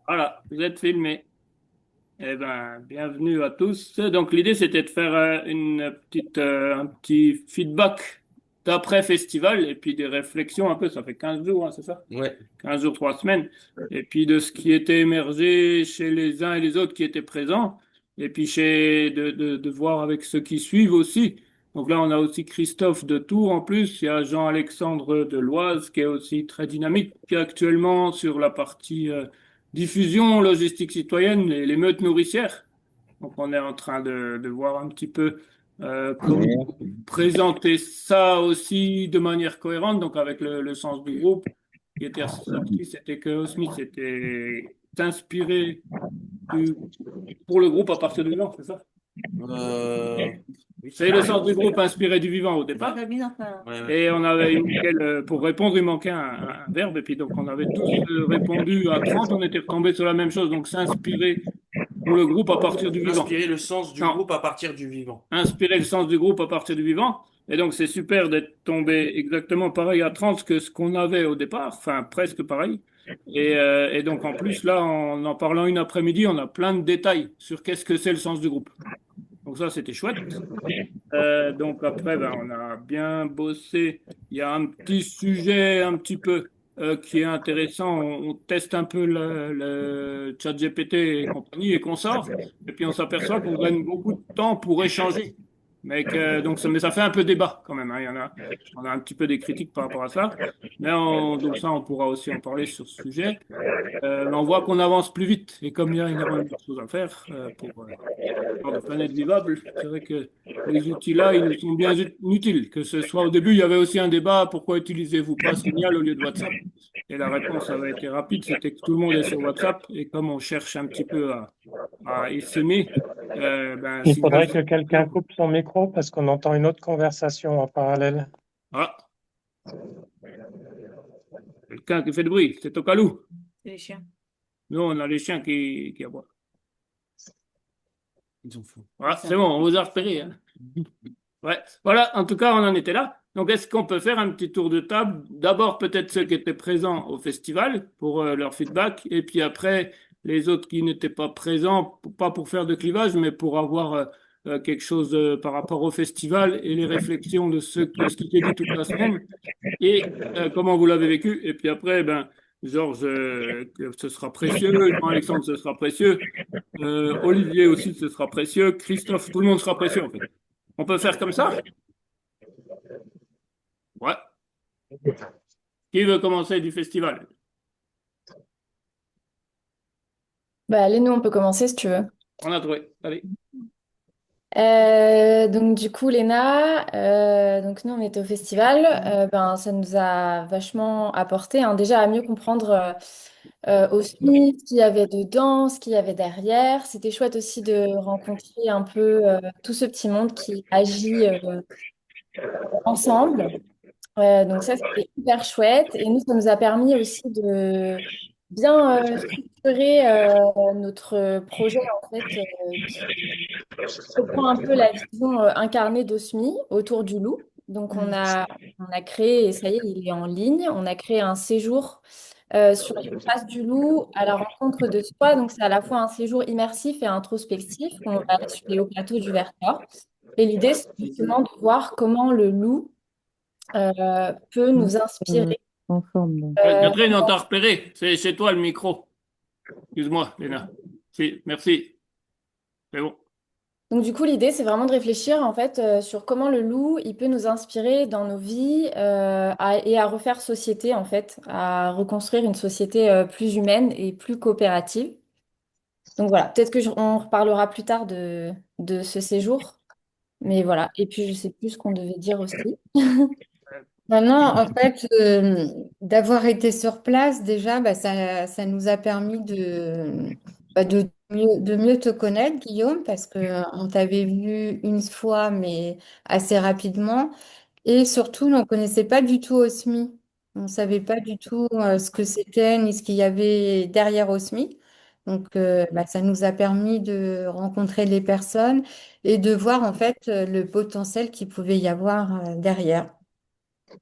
Voilà, vous êtes filmé. Eh ben, bienvenue à tous. Donc, l'idée, c'était de faire un petit feedback d'après festival et puis des réflexions un peu. Ça fait 15 jours, hein, c'est ça? Ouais. 15 jours, 3 semaines. Et puis de ce qui était émergé chez les uns et les autres qui étaient présents. Et puis de voir avec ceux qui suivent aussi. Donc là, on a aussi Christophe de Tours en plus. Il y a Jean-Alexandre de Loise qui est aussi très dynamique, qui est actuellement sur la partie diffusion, logistique citoyenne, les meutes nourricières. Donc on est en train de voir un petit peu comment présenter ça aussi de manière cohérente, donc avec le sens du groupe qui était ressorti, c'était que Smith était inspiré du- pour le groupe à partir du vivant, c'est ça? Euh, Oui, c'est C'est le ça. sens du groupe inspiré du vivant au départ. Ouais, ouais. Et on avait pour répondre, il manquait un verbe, et puis donc on avait tous répondu à 30, on était retombé sur la même chose, donc s'inspirer pour le groupe à partir du vivant. Inspirer le sens du Non, groupe à partir du vivant. inspirer le sens du groupe à partir du vivant. Et donc, c'est super d'être tombé exactement pareil à 30 que ce qu'on avait au départ, enfin presque pareil. Et donc, en plus, là, en parlant une après-midi, on a plein de détails sur qu'est-ce que c'est le sens du groupe. Donc ça, c'était chouette. Donc après, ben, on a bien bossé. Il y a un petit sujet un petit peu qui est intéressant. On teste un peu le chat GPT et compagnie et qu'on sort. Et puis on s'aperçoit qu'on gagne beaucoup de temps pour échanger. Mais ça fait un peu débat quand même, hein. On a un petit peu des critiques par rapport à ça. Donc ça, on pourra aussi en parler sur ce sujet. Mais on voit qu'on avance plus vite. Et comme il y a énormément de choses à faire pour de planète vivable, c'est vrai que les outils-là, ils nous sont bien utiles. Que ce soit au début, il y avait aussi un débat, pourquoi utilisez-vous pas Signal au lieu de WhatsApp? Et la réponse avait été rapide, c'était que tout le monde est sur WhatsApp. Et comme on cherche un petit peu à essaimer, ben, Il Signal, faudrait que quelqu'un coupe son micro parce qu'on entend une autre conversation en parallèle. ah, quelqu'un qui fait de bruit, c'est au calou. Nous, on a les chiens qui aboient. Ils sont fous. Voilà, c'est bon, on vous a repéré, hein. Ouais, voilà, en tout cas, on en était là. Donc, est-ce qu'on peut faire un petit tour de table? D'abord, peut-être ceux qui étaient présents au festival pour leur feedback, et puis après, les autres qui n'étaient pas présents, pas pour faire de clivage, mais pour avoir quelque chose par rapport au festival et les réflexions de ce qui était dit toute la semaine et comment vous l'avez vécu. Et puis après, ben, Georges, que ce sera précieux, Jean-Alexandre, ce sera précieux, Olivier aussi, ce sera précieux, Christophe, tout le monde sera précieux en fait. On peut faire comme ça? Ouais. Qui veut commencer du festival? Bah, allez, nous, on peut commencer si tu veux. On a trouvé. Allez. Donc du coup, Léna, donc nous, on était au festival. Ben, ça nous a vachement apporté, hein, déjà à mieux comprendre aussi ce qu'il y avait dedans, ce qu'il y avait derrière. C'était chouette aussi de rencontrer un peu tout ce petit monde qui agit ensemble. Donc ça, c'était hyper chouette. Et nous, ça nous a permis aussi de bien structurer notre projet, en fait, qui reprend un peu la vision incarnée d'Osmi autour du loup. Donc on a créé, et ça y est, il est en ligne, on a créé un séjour sur les traces du loup à la rencontre de soi. Donc c'est à la fois un séjour immersif et introspectif. On va aller sur les hauts plateaux du Vercors. Et l'idée, c'est justement de voir comment le loup peut nous inspirer. En forme, donc. Catherine, on t'a repéré. C'est chez toi le micro. Excuse-moi, Léna. Si, merci. C'est bon. Donc du coup, l'idée, c'est vraiment de réfléchir en fait sur comment le loup, il peut nous inspirer dans nos vies et à refaire société en fait, à reconstruire une société plus humaine et plus coopérative. Donc voilà, peut-être que on reparlera plus tard de ce séjour, mais voilà. Et puis je sais plus ce qu'on devait dire aussi. Non, non, en fait, d'avoir été sur place, déjà, bah, ça nous a permis de mieux te connaître, Guillaume, parce qu'on t'avait vu une fois, mais assez rapidement. Et surtout, on ne connaissait pas du tout Osmi. On ne savait pas du tout ce que c'était, ni ce qu'il y avait derrière Osmi. Donc, bah, ça nous a permis de rencontrer les personnes et de voir, en fait, le potentiel qu'il pouvait y avoir derrière.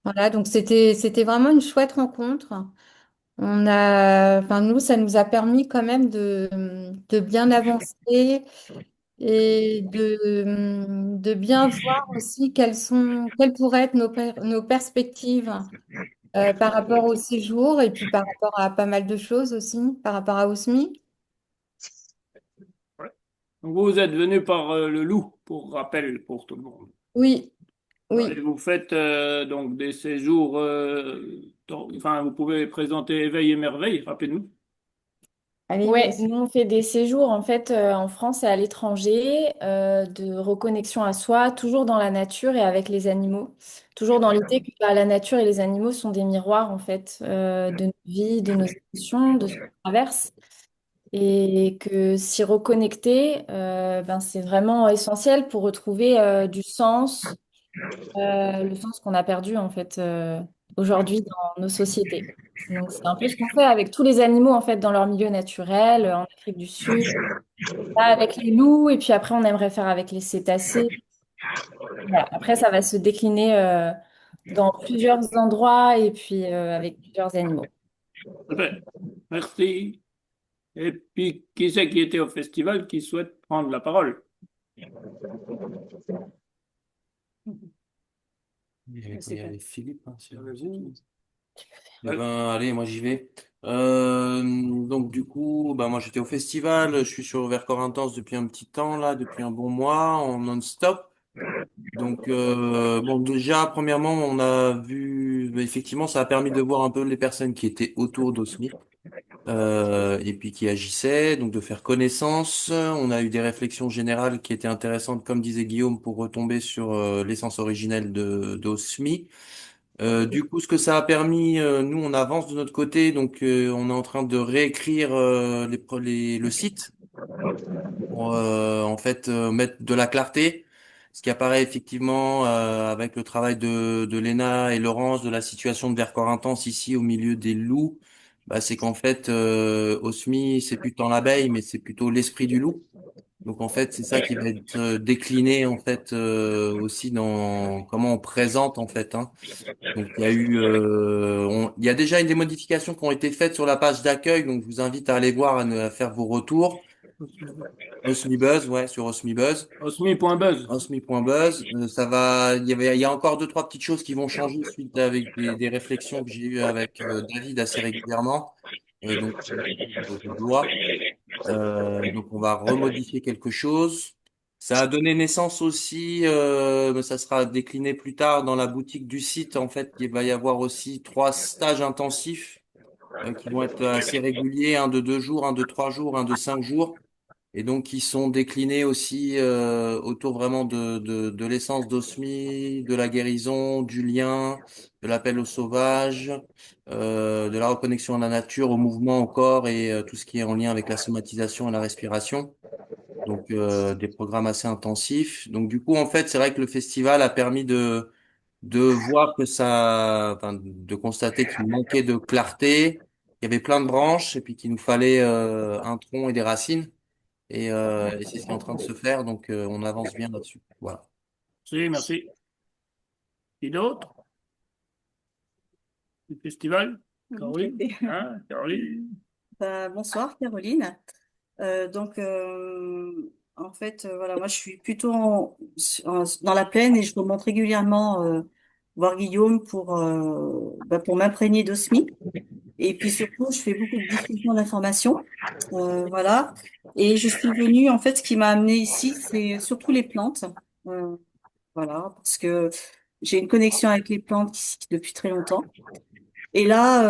Voilà, donc c'était vraiment une chouette rencontre. Enfin, nous, ça nous a permis quand même de bien avancer et de bien voir aussi quelles pourraient être nos perspectives par rapport au séjour et puis par rapport à pas mal de choses aussi, par rapport à OSMI. Ouais. Donc vous êtes venu par le Loup, pour rappel pour tout le monde. Oui, Et oui. vous faites donc des séjours, enfin vous pouvez présenter Éveil et Merveille rapidement. Allez, Ouais, vas-y. nous on fait des séjours en fait en France et à l'étranger de reconnexion à soi, toujours dans la nature et avec les animaux. Toujours dans l'idée que bah, la nature et les animaux sont des miroirs en fait de nos vies, de nos émotions, de ce qu'on traverse. Et que s'y reconnecter, ben, c'est vraiment essentiel pour retrouver du sens, le sens qu'on a perdu en fait aujourd'hui dans nos sociétés. Donc c'est un peu ce qu'on fait avec tous les animaux en fait dans leur milieu naturel, en Afrique du Sud, là, avec les loups, et puis après on aimerait faire avec les cétacés. Voilà. Après ça va se décliner dans plusieurs endroits et puis avec plusieurs animaux. Super. Merci. Et puis, qui c'est qui était au festival qui souhaite prendre la parole? Il y avait Philippe, hein, vous. Eh Ouais. ben, allez, moi j'y vais. Donc du coup, bah moi j'étais au festival, je suis sur Vercors Intense depuis un petit temps là, depuis un bon mois, en non-stop. Donc bon déjà premièrement on a vu bah, effectivement ça a permis de voir un peu les personnes qui étaient autour d'Osmi et puis qui agissaient, donc de faire connaissance. On a eu des réflexions générales qui étaient intéressantes comme disait Guillaume pour retomber sur l'essence originelle de d'Osmi. Du coup, ce que ça a permis, nous, on avance de notre côté, donc on est en train de réécrire le site pour en fait mettre de la clarté. Ce qui apparaît effectivement avec le travail de Léna et Laurence de la situation de Vercors Intense ici au milieu des loups, bah, c'est qu'en fait Osmi c'est plus tant l'abeille mais c'est plutôt l'esprit du loup. Donc en fait, c'est ça qui va être décliné en fait aussi dans comment on présente en fait, hein. Donc il y a eu, il y a déjà eu des modifications qui ont été faites sur la page d'accueil, donc je vous invite à aller voir, à faire vos retours. Osmibuzz, ouais, sur Osmibuzz, Osmi.buzz. Osmi.buzz, ça va, il y a encore deux, trois petites choses qui vont changer suite avec des réflexions que j'ai eues avec David assez régulièrement, donc je dois. Donc on va remodifier quelque chose. Ça a donné naissance aussi, mais ça sera décliné plus tard dans la boutique du site. En fait, il va y avoir aussi trois stages intensifs qui vont être assez réguliers, un de 2 jours, un de 3 jours, un de 5 jours, et donc qui sont déclinés aussi autour vraiment de l'essence d'Osmi, de la guérison, du lien, de l'appel au sauvage, de la reconnexion à la nature, au mouvement, au corps et tout ce qui est en lien avec la somatisation et la respiration. Donc des programmes assez intensifs. Donc du coup en fait c'est vrai que le festival a permis de voir que ça, enfin de constater qu'il manquait de clarté, qu'il y avait plein de branches et puis qu'il nous fallait un tronc et des racines. Et c'est ce qui est en train de se faire, donc on avance bien là-dessus. Voilà. Si, merci. Qui d'autre du festival? Oui, Caroline? Hein, Caroline? bonsoir Caroline. Donc en fait voilà, moi je suis plutôt dans la plaine et je remonte régulièrement voir Guillaume pour m'imprégner d'Osmi. Et puis surtout je fais beaucoup de diffusion d'informations. Voilà. Et je suis venue, en fait ce qui m'a amenée ici c'est surtout les plantes. Euh, voilà, parce que j'ai une connexion avec les plantes ici depuis très longtemps. Et là,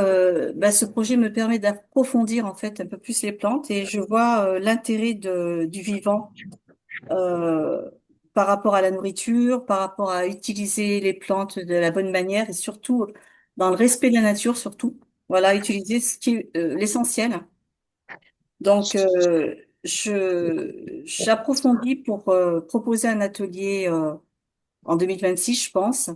ce projet me permet d'approfondir en fait un peu plus les plantes et je vois l'intérêt du vivant euh, par rapport à la nourriture, par rapport à utiliser les plantes de la bonne manière et surtout dans le respect de la nature surtout. Voilà, utiliser ce qui est l'essentiel. Donc, j'approfondis pour proposer un atelier en 2026, je pense.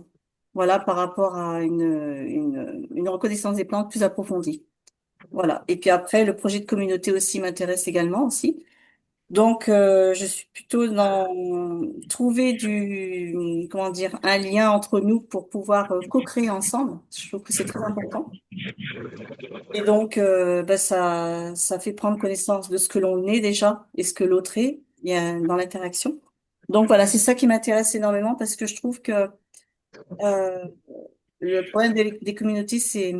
Voilà, par rapport à une reconnaissance des plantes plus approfondie. Voilà. Et puis après, le projet de communauté aussi m'intéresse également aussi. Donc, je suis plutôt dans trouver comment dire, un lien entre nous pour pouvoir co-créer ensemble. Je trouve que c'est très important. Et donc, bah, ça fait prendre connaissance de ce que l'on est déjà et ce que l'autre est, dans l'interaction. Donc voilà, c'est ça qui m'intéresse énormément parce que je trouve que euh, le problème des communautés, c'est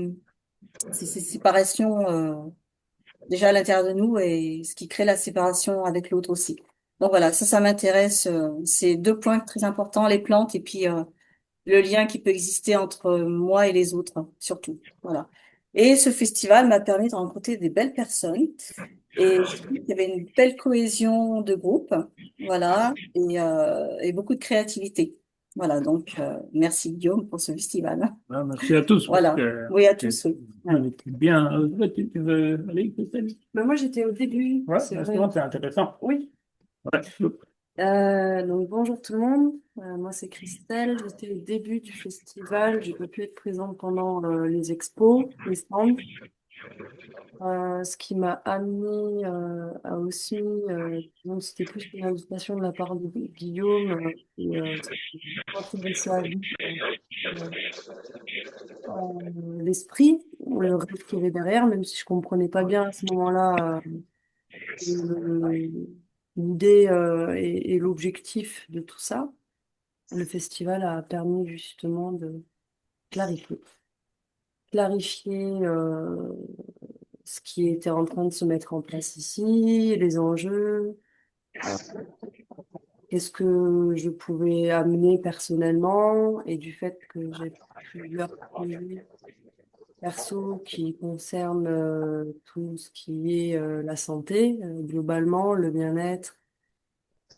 ces séparations déjà à l'intérieur de nous et ce qui crée la séparation avec l'autre aussi. Donc voilà, ça m'intéresse. C'est deux points très importants, les plantes et puis le lien qui peut exister entre moi et les autres, surtout. Voilà. Et ce festival m'a permis de rencontrer des belles personnes et je trouve qu'il y avait une belle cohésion de groupe, voilà, et beaucoup de créativité. Voilà, donc merci Guillaume pour ce festival. Ah, merci à tous, parce Voilà, que oui à c'est tous. Oui. Ouais. c'est bien. Tu veux aller, Christelle? Ben, moi, j'étais au début, Ouais, c'est vrai. justement, c'est intéressant. Oui. Ouais. Donc, bonjour tout le monde. Moi, c'est Christelle. J'étais au début du festival. J'ai pas pu être présente pendant les expos, les stands. Ce qui m'a amené à aussi, donc c'était plus une invitation de la part de Guillaume c'était m'intéresser à lui, l'esprit, le rêve qu'il y avait derrière, même si je comprenais pas bien à ce moment-là le- l'idée et l'objectif de tout ça. Le festival a permis justement de clarifier, clarifier ce qui était en train de se mettre en place ici, les enjeux, euh, qu'est-ce que je pouvais amener personnellement et du fait que j'ai plusieurs projets perso qui concernent tout ce qui est la santé, globalement, le bien-être.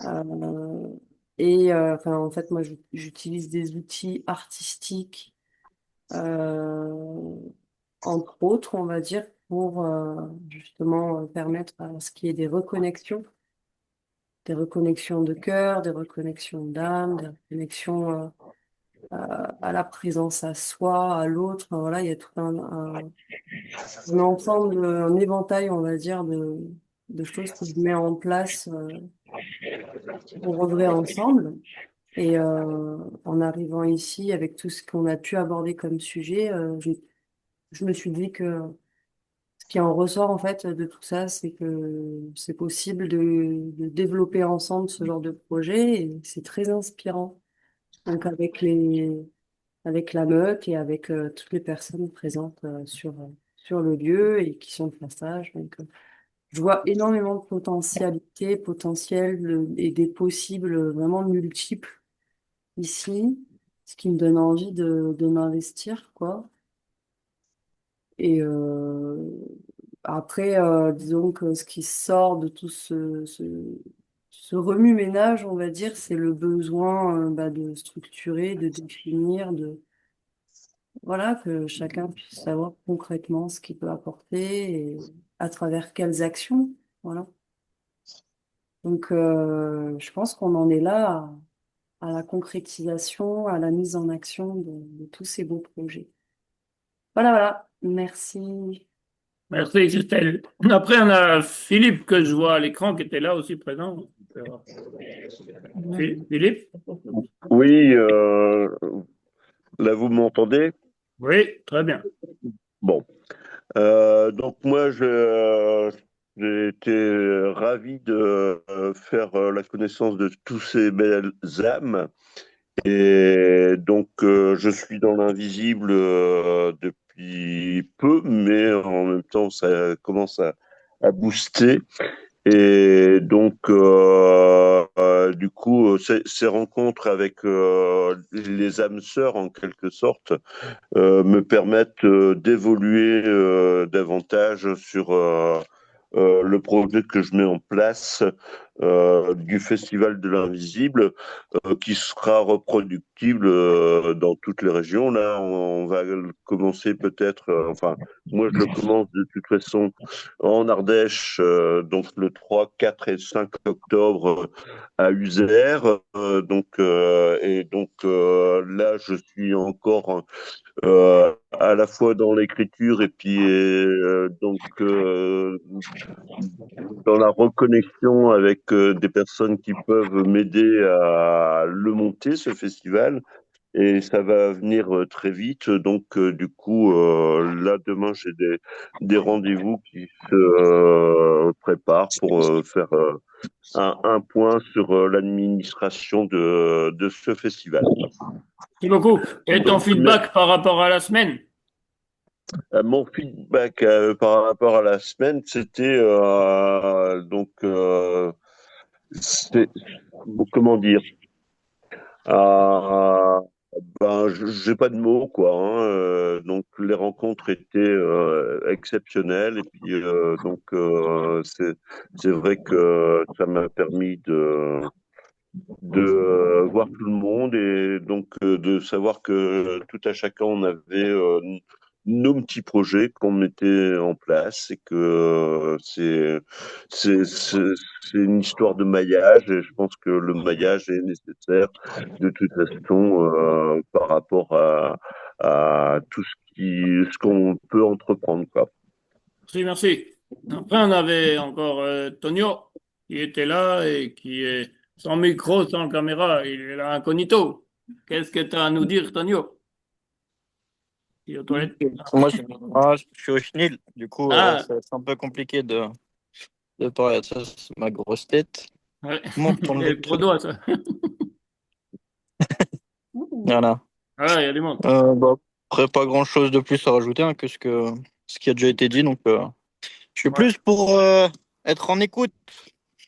Euh, enfin, en fait, moi, j'utilise des outils artistiques, euh, entre autres, on va dire, pour justement permettre à ce qu'il y ait des reconnexions de cœur, des reconnexions d'âme, des reconnexions à la présence à soi, à l'autre. Enfin, voilà, il y a tout un ensemble, un éventail, on va dire, de choses que je mets en place pour œuvrer ensemble. Et en arrivant ici, avec tout ce qu'on a pu aborder comme sujet, je me suis dit que ce qui en ressort en fait de tout ça, c'est que c'est possible de développer ensemble ce genre de projet et c'est très inspirant. Donc avec la meute et avec toutes les personnes présentes sur le lieu et qui sont de passage. Donc je vois énormément de potentiel et des possibles vraiment multiples ici, ce qui me donne envie de m'investir, quoi. Et après, disons que ce qui sort de tout ce remue-ménage, on va dire, c'est le besoin bah, de structurer, de définir, voilà, que chacun puisse savoir concrètement ce qu'il peut apporter et à travers quelles actions, voilà. Donc, je pense qu'on en est là à la concrétisation, à la mise en action de tous ces beaux projets. Voilà, voilà. Merci. Merci, Christelle. Après, on a Philippe, que je vois à l'écran, qui était là aussi présent. Philippe? Oui, là vous m'entendez? Oui, très bien. Bon. Donc moi, j'ai été ravi de faire la connaissance de tous ces belles âmes. Et donc, je suis dans l'invisible depuis peu, mais en même temps, ça commence à booster. Et donc, du coup, ces rencontres avec les âmes sœurs, en quelque sorte, me permettent d'évoluer davantage sur le projet que je mets en place du Festival de l'Invisible qui sera reproductible dans toutes les régions. Là, on va commencer peut-être, enfin, moi je le commence de toute façon en Ardèche, donc le 3, 4 et 5 octobre à Uzère. Là, je suis encore à la fois dans l'écriture et puis dans la reconnexion avec des personnes qui peuvent m'aider à le monter, ce festival. Et ça va venir très vite. Donc, du coup, là, demain, j'ai des rendez-vous qui se préparent pour faire un point sur l'administration de ce festival. Merci beaucoup. Et ton Donc, feedback par rapport à la semaine? mon feedback par rapport à la semaine, c'était c'est- comment dire, euh, j'ai pas de mots quoi. Hein, donc les rencontres étaient exceptionnelles et puis c'est vrai que ça m'a permis de voir tout le monde et donc de savoir que tout à chacun on avait nos petits projets qu'on mettait en place et que c'est une histoire de maillage et je pense que le maillage est nécessaire de toute façon par rapport à tout ce qu'on peut entreprendre quoi. Merci, merci. Après, on avait encore Tonio qui était là et qui est sans micro, sans caméra. Il est là incognito. Qu'est-ce que tu as à nous dire, Tonio? Il est aux toilettes. Je suis au chenil, du coup, Ah, c'est un peu compliqué de parler de ça, c'est ma grosse tête. ouais. Comment on tourne Les le gros truc? doigts, ça. Voilà. Ah, il y a du monde. Bah, après, pas grand-chose de plus à rajouter hein, que ce qui a déjà été dit, donc je suis Ouais. plus pour être en écoute,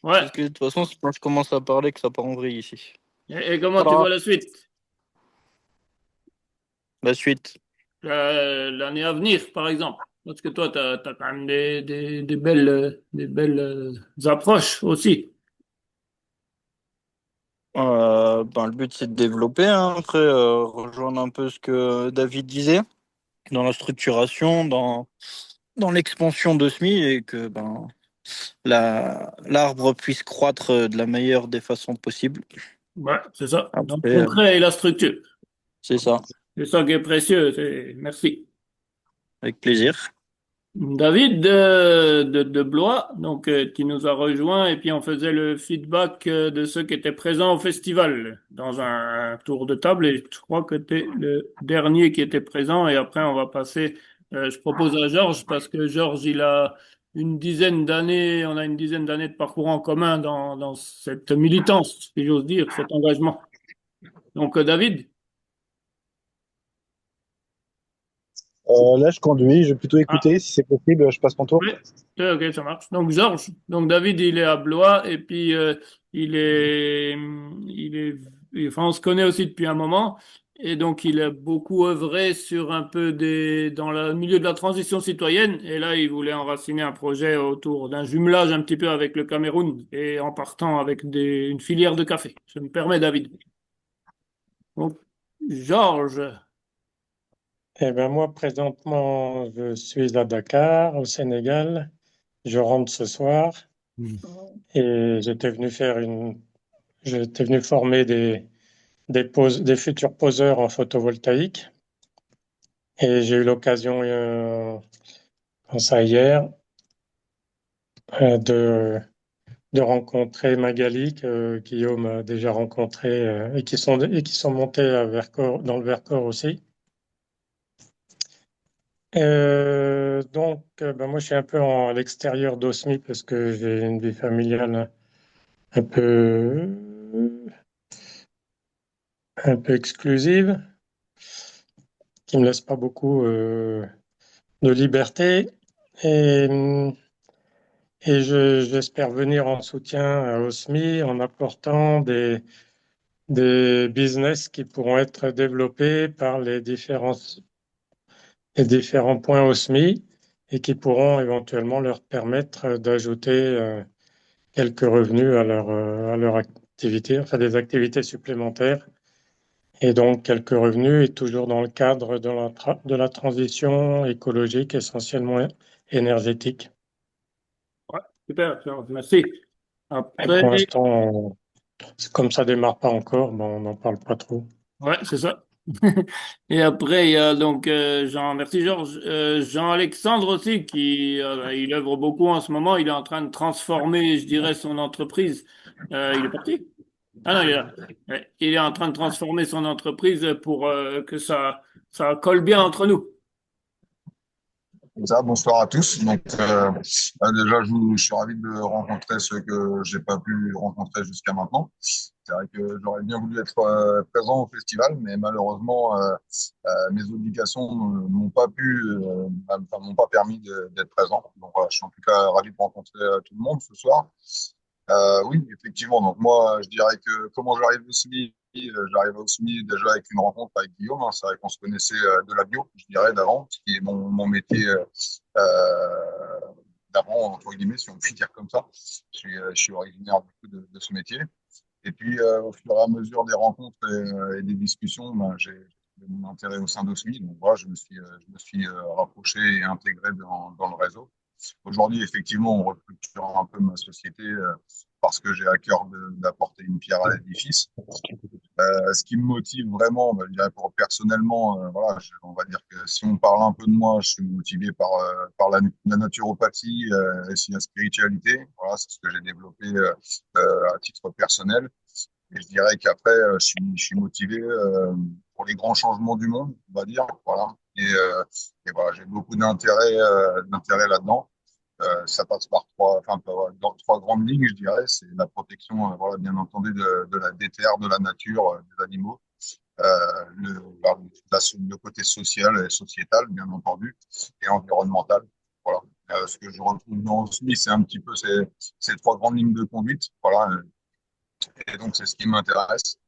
Ouais. parce que de toute façon, quand je commence à parler, que ça part en vrille ici. Et comment tu Voilà, vois la suite? la suite. L'année à venir, par exemple? Parce que toi, tu as, quand même des belles approches aussi. Ben, le but, c'est de développer, hein, après, rejoindre un peu ce que David disait, dans la structuration, dans l'expansion de SMI, et que ben, l'arbre puisse croître de la meilleure des façons possibles. Ouais, c'est ça. Donc, Après, concret et la structure. c'est ça, C'est ça qui est précieux. Merci. avec plaisir. David de Blois, donc, qui nous a rejoint et puis on faisait le feedback de ceux qui étaient présents au festival dans un tour de table et je crois que tu es le dernier qui était présent et après on va passer, je propose à Georges parce que Georges il a une dizaine d'années, on a une dizaine d'années de parcours en commun dans cette militance, si j'ose dire, cet engagement. Donc David, Là, je conduis, je vais plutôt ah, écouter. Si c'est possible, je passe mon tour. oui, ok, ça marche. Donc Georges, donc David, il est à Blois et puis il est, il est, enfin, on se connaît aussi depuis un moment et donc il a beaucoup œuvré sur un peu dans le milieu de la transition citoyenne et là il voulait enraciner un projet autour d'un jumelage un petit peu avec le Cameroun et en partant avec une filière de café. Je me permets, David. Donc Georges, Eh ben moi, présentement, je suis à Dakar, au Sénégal. Je rentre ce soir et j'étais venu former des futurs poseurs en photovoltaïque. Et j'ai eu l'occasion, comme ça hier, euh, de, de rencontrer Magali, que Guillaume a déjà rencontré, et qui sont montés à Vercors, dans le Vercors aussi. Ben moi, je suis un peu à l'extérieur d'Osmi parce que j'ai une vie familiale un peu, un peu exclusive, qui me laisse pas beaucoup de liberté. Et, j'espère venir en soutien à Osmi en apportant des business qui pourront être développés par les différents points Osmi et qui pourront éventuellement leur permettre d'ajouter quelques revenus à leur activité, enfin des activités supplémentaires, et donc quelques revenus, et toujours dans le cadre de la transition écologique, essentiellement énergétique. Ouais, super, merci. Et pour Après, l'instant, comme ça démarre pas encore, ben, on n'en parle pas trop. ouais, c'est ça. Et après, il y a donc merci Georges, Jean-Alexandre aussi il œuvre beaucoup en ce moment. Il est en train de transformer, je dirais, son entreprise. Il est parti? Ah non, il est là. Ouais, il est en train de transformer son entreprise pour que ça colle bien entre nous. Ça, bonsoir à tous. Donc, déjà, je suis ravi de rencontrer ceux que j'ai pas pu rencontrer jusqu'à maintenant. C'est vrai que j'aurais bien voulu être présent au festival, mais malheureusement, mes obligations m'ont pas enfin, m'ont pas permis d'être présent. Donc, voilà, je suis en tout cas ravi de rencontrer tout le monde ce soir. Oui, effectivement. Donc moi, je dirais que comment j'arrive au SMI, j'arrive au SMI déjà avec une rencontre avec Guillaume. Hein. C'est vrai qu'on se connaissait de la bio, je dirais, d'avant, ce qui est mon métier d'avant, entre guillemets, si on peut dire comme ça. Je suis originaire du coup de ce métier. Et puis, au fur et à mesure des rencontres et des discussions, ben, j'ai trouvé mon intérêt au sein d'OSMI. Donc voilà, je me suis rapproché et intégré dans le réseau. Aujourd'hui, effectivement, on restructure un peu ma société parce que j'ai à cœur d'apporter une pierre à l'édifice. Ce qui me motive vraiment, bah, je dirais personnellement, voilà, on va dire que si on parle un peu de moi, je suis motivé par la naturopathie et aussi la spiritualité. Voilà, c'est ce que j'ai développé à titre personnel. Et je dirais qu'après, je suis motivé pour les grands changements du monde, on va dire. Voilà. Et voilà, j'ai beaucoup d'intérêt là-dedans. Ça passe par dans trois grandes lignes, je dirais. C'est la protection, voilà, bien entendu, des terres, de la nature, des animaux. Le côté social et sociétal, bien entendu, et environnemental. Voilà. Ce que je retrouve dans SMI, c'est un petit peu ces trois grandes lignes de conduite. Voilà. Et donc, c'est ce qui m'intéresse.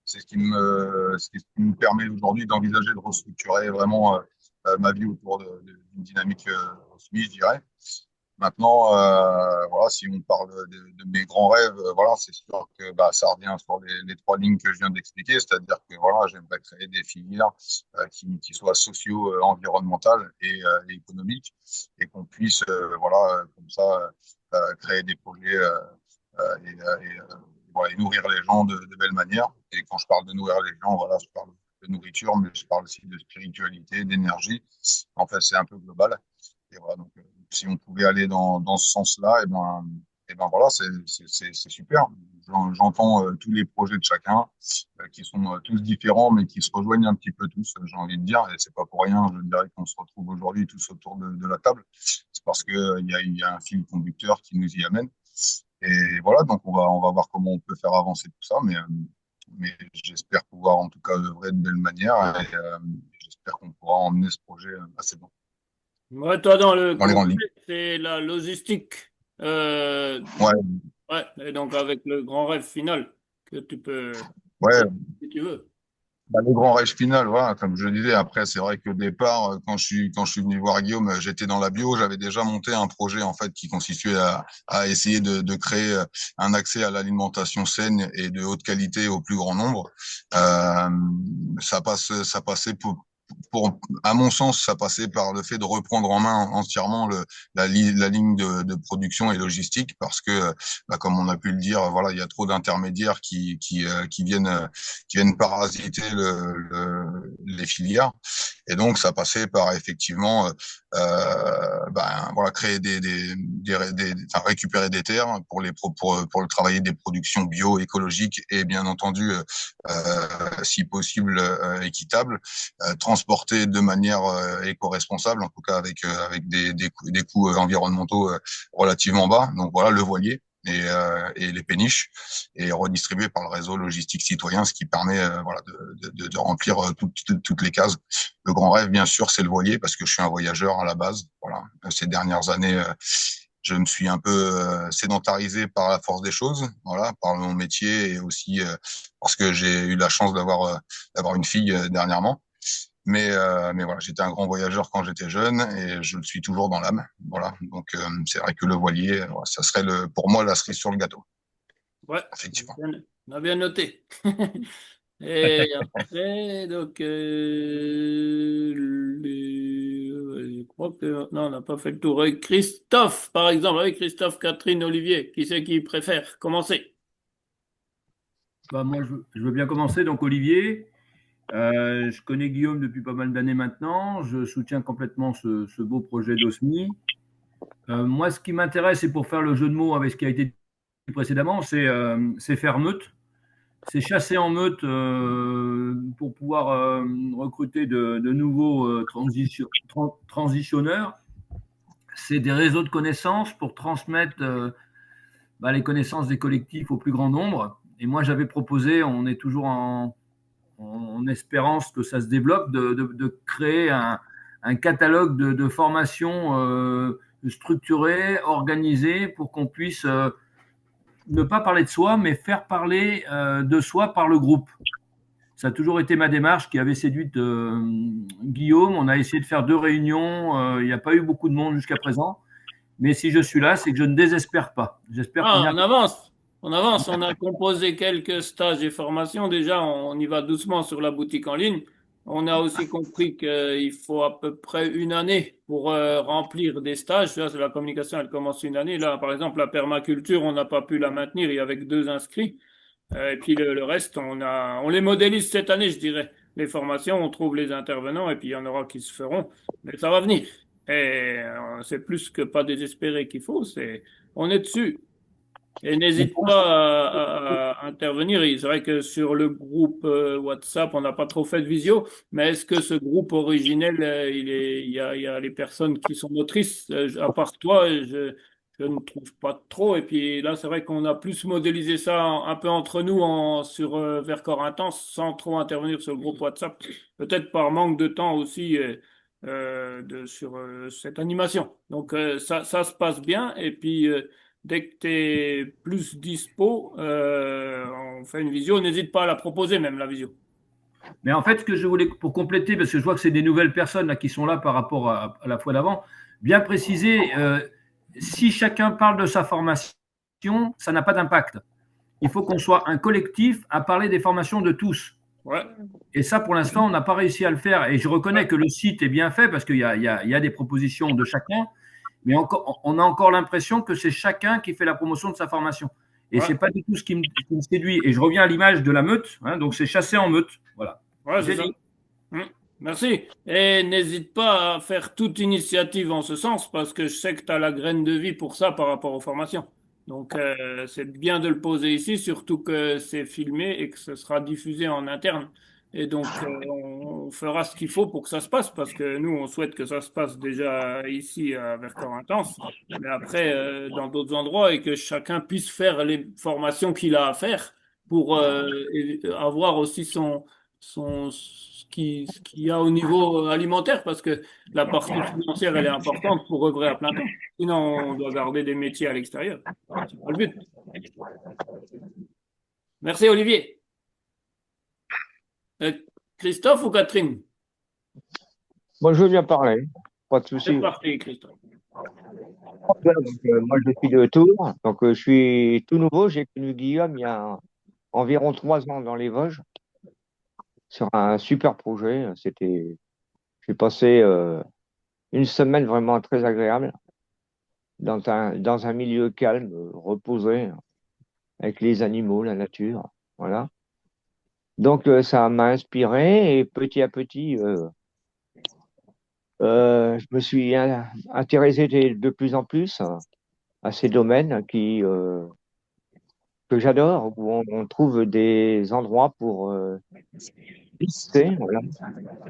C'est ce qui me permet aujourd'hui d'envisager de restructurer vraiment ma vie autour d'une dynamique SMI, je dirais. Maintenant, voilà, si on parle de mes grands rêves, voilà, c'est sûr que bah, ça revient sur les trois lignes que je viens d'expliquer, c'est-à-dire que voilà, j'aimerais créer des filières qui soient socio-environnementales et économiques, et qu'on puisse, voilà, comme ça, créer des projets voilà, et nourrir les gens de belle manière. Et quand je parle de nourrir les gens, voilà, je parle de nourriture, mais je parle aussi de spiritualité, d'énergie. En fait, c'est un peu global. Et voilà, donc, si on pouvait aller dans ce sens-là, et ben voilà, c'est super. J'entends tous les projets de chacun, qui sont tous différents, mais qui se rejoignent un petit peu tous, j'ai envie de dire. Et c'est pas pour rien, je dirais, qu'on se retrouve aujourd'hui tous autour de la table. C'est parce que il y a un fil conducteur qui nous y amène. Et voilà, donc on va voir comment on peut faire avancer tout ça, mais j'espère pouvoir en tout cas œuvrer de belle manière et j'espère qu'on pourra emmener ce projet assez loin. Ouais, toi, dans le Dans les grandes concret, lignes. c'est la logistique. Euh, Ouais, ouais, et donc avec le grand rêve final que tu peux, ouais. si tu veux. Bah, le grand rêve final, voilà, comme je le disais. Après, c'est vrai qu'au départ, quand je suis venu voir Guillaume, j'étais dans la bio. J'avais déjà monté un projet en fait qui consistait à essayer de créer un accès à l'alimentation saine et de haute qualité au plus grand nombre. Euh, ça passait à mon sens, ça passait par le fait de reprendre en main entièrement la ligne de production et logistique, parce que, bah, comme on a pu le dire, voilà, il y a trop d'intermédiaires qui viennent parasiter les filières. Et donc, ça passait par effectivement, ben, voilà, créer enfin, récupérer des terres pour le travailler des productions bio, écologiques et bien entendu, si possible, équitables, transporter de manière éco-responsable, en tout cas avec des coûts environnementaux relativement bas. Donc voilà, le voilier et les péniches, et redistribué par le réseau logistique citoyen, ce qui permet voilà, de remplir toutes les cases. Le grand rêve, bien sûr, c'est le voilier, parce que je suis un voyageur à la base. Voilà. Ces dernières années, je me suis un peu sédentarisé par la force des choses, voilà, par mon métier, et aussi parce que j'ai eu la chance d'avoir une fille dernièrement. Mais voilà, j'étais un grand voyageur quand j'étais jeune et je le suis toujours dans l'âme. Voilà. Donc, c'est vrai que le voilier, voilà, ça serait pour moi la cerise sur le gâteau, Ouais, effectivement. on a bien noté. Et après, donc, je crois que non, on n'a pas fait le tour. Avec Christophe, par exemple, avec Christophe, Catherine, Olivier, qui c'est qui préfère commencer? Bah, moi, je veux bien commencer. Donc, Olivier, je connais Guillaume depuis pas mal d'années maintenant. Je soutiens complètement ce beau projet d'OSMI. Moi, ce qui m'intéresse, et pour faire le jeu de mots avec ce qui a été dit précédemment, c'est faire meute. C'est chasser en meute pour pouvoir recruter de nouveaux transitionneurs. C'est des réseaux de connaissances pour transmettre les connaissances des collectifs au plus grand nombre. Et moi, j'avais proposé, on est toujours en espérance que ça se développe, de créer un catalogue de formations structurées, organisées, pour qu'on puisse ne pas parler de soi, mais faire parler de soi par le groupe. Ça a toujours été ma démarche qui avait séduit Guillaume. On a essayé de faire 2 réunions. Il n'y a pas eu beaucoup de monde jusqu'à présent. Mais si je suis là, c'est que je ne désespère pas. J'espère qu'on y Ah, on arrive. avance. On avance. On a composé quelques stages et formations. Déjà, on y va doucement sur la boutique en ligne. On a aussi compris qu'il faut à peu près une année pour remplir des stages. Là, la communication, elle commence une année. Là, par exemple, la permaculture, on n'a pas pu la maintenir. Il y avait que 2 inscrits. Et puis le reste, on les modélise cette année, je dirais. Les formations, on trouve les intervenants et puis il y en aura qui se feront. Mais ça va venir. Et c'est plus que pas désespérer qu'il faut. On est dessus. Et n'hésite pas à intervenir. C'est vrai que sur le groupe WhatsApp, on n'a pas trop fait de visio, mais est-ce que ce groupe originel, il y a les personnes qui sont motrices, à part toi, je ne trouve pas trop. Et puis là, c'est vrai qu'on a plus modélisé ça un peu entre nous sur Vercors Intense, sans trop intervenir sur le groupe WhatsApp, peut-être par manque de temps aussi sur cette animation. Donc ça se passe bien. Et puis dès que tu es plus dispo, on fait une visio. N'hésite pas à la proposer, même la visio. Mais en fait, ce que je voulais, pour compléter, parce que je vois que c'est des nouvelles personnes là, qui sont là par rapport à la fois d'avant, bien préciser, si chacun parle de sa formation, ça n'a pas d'impact. Il faut qu'on soit un collectif à parler des formations de tous. Ouais. Et ça, pour l'instant, on n'a pas réussi à le faire. Et je reconnais que le site est bien fait parce qu'il y a des propositions de chacun, mais on a encore l'impression que c'est chacun qui fait la promotion de sa formation. Et c'est pas du tout ce qui me séduit. Et je reviens à l'image de la meute, hein, donc c'est chasser en meute. Voilà. Ouais, c'est ça. Merci. Et n'hésite pas à faire toute initiative en ce sens, parce que je sais que tu as la graine de vie pour ça par rapport aux formations. Donc, c'est bien de le poser ici, surtout que c'est filmé et que ce sera diffusé en interne. Et donc, on fera ce qu'il faut pour que ça se passe, parce que nous, on souhaite que ça se passe déjà ici à Vercors Intense, mais après, dans d'autres endroits, et que chacun puisse faire les formations qu'il a à faire pour avoir aussi ce qu'il y a au niveau alimentaire, parce que la partie financière, elle est importante pour œuvrer à plein temps. Sinon, on doit garder des métiers à l'extérieur. C'est pas le but. Merci, Olivier. Christophe ou Catherine? Moi, je veux bien parler, pas de C'est souci. parti, Christophe. Moi, je suis de Tours, donc je suis tout nouveau. J'ai connu Guillaume il y a environ 3 ans dans les Vosges sur un super projet. J'ai passé une semaine vraiment très agréable dans un milieu calme, reposé, avec les animaux, la nature, voilà. Donc ça m'a inspiré et petit à petit, je me suis intéressé de plus en plus à ces domaines que j'adore, où on trouve des endroits pour visiter. Voilà.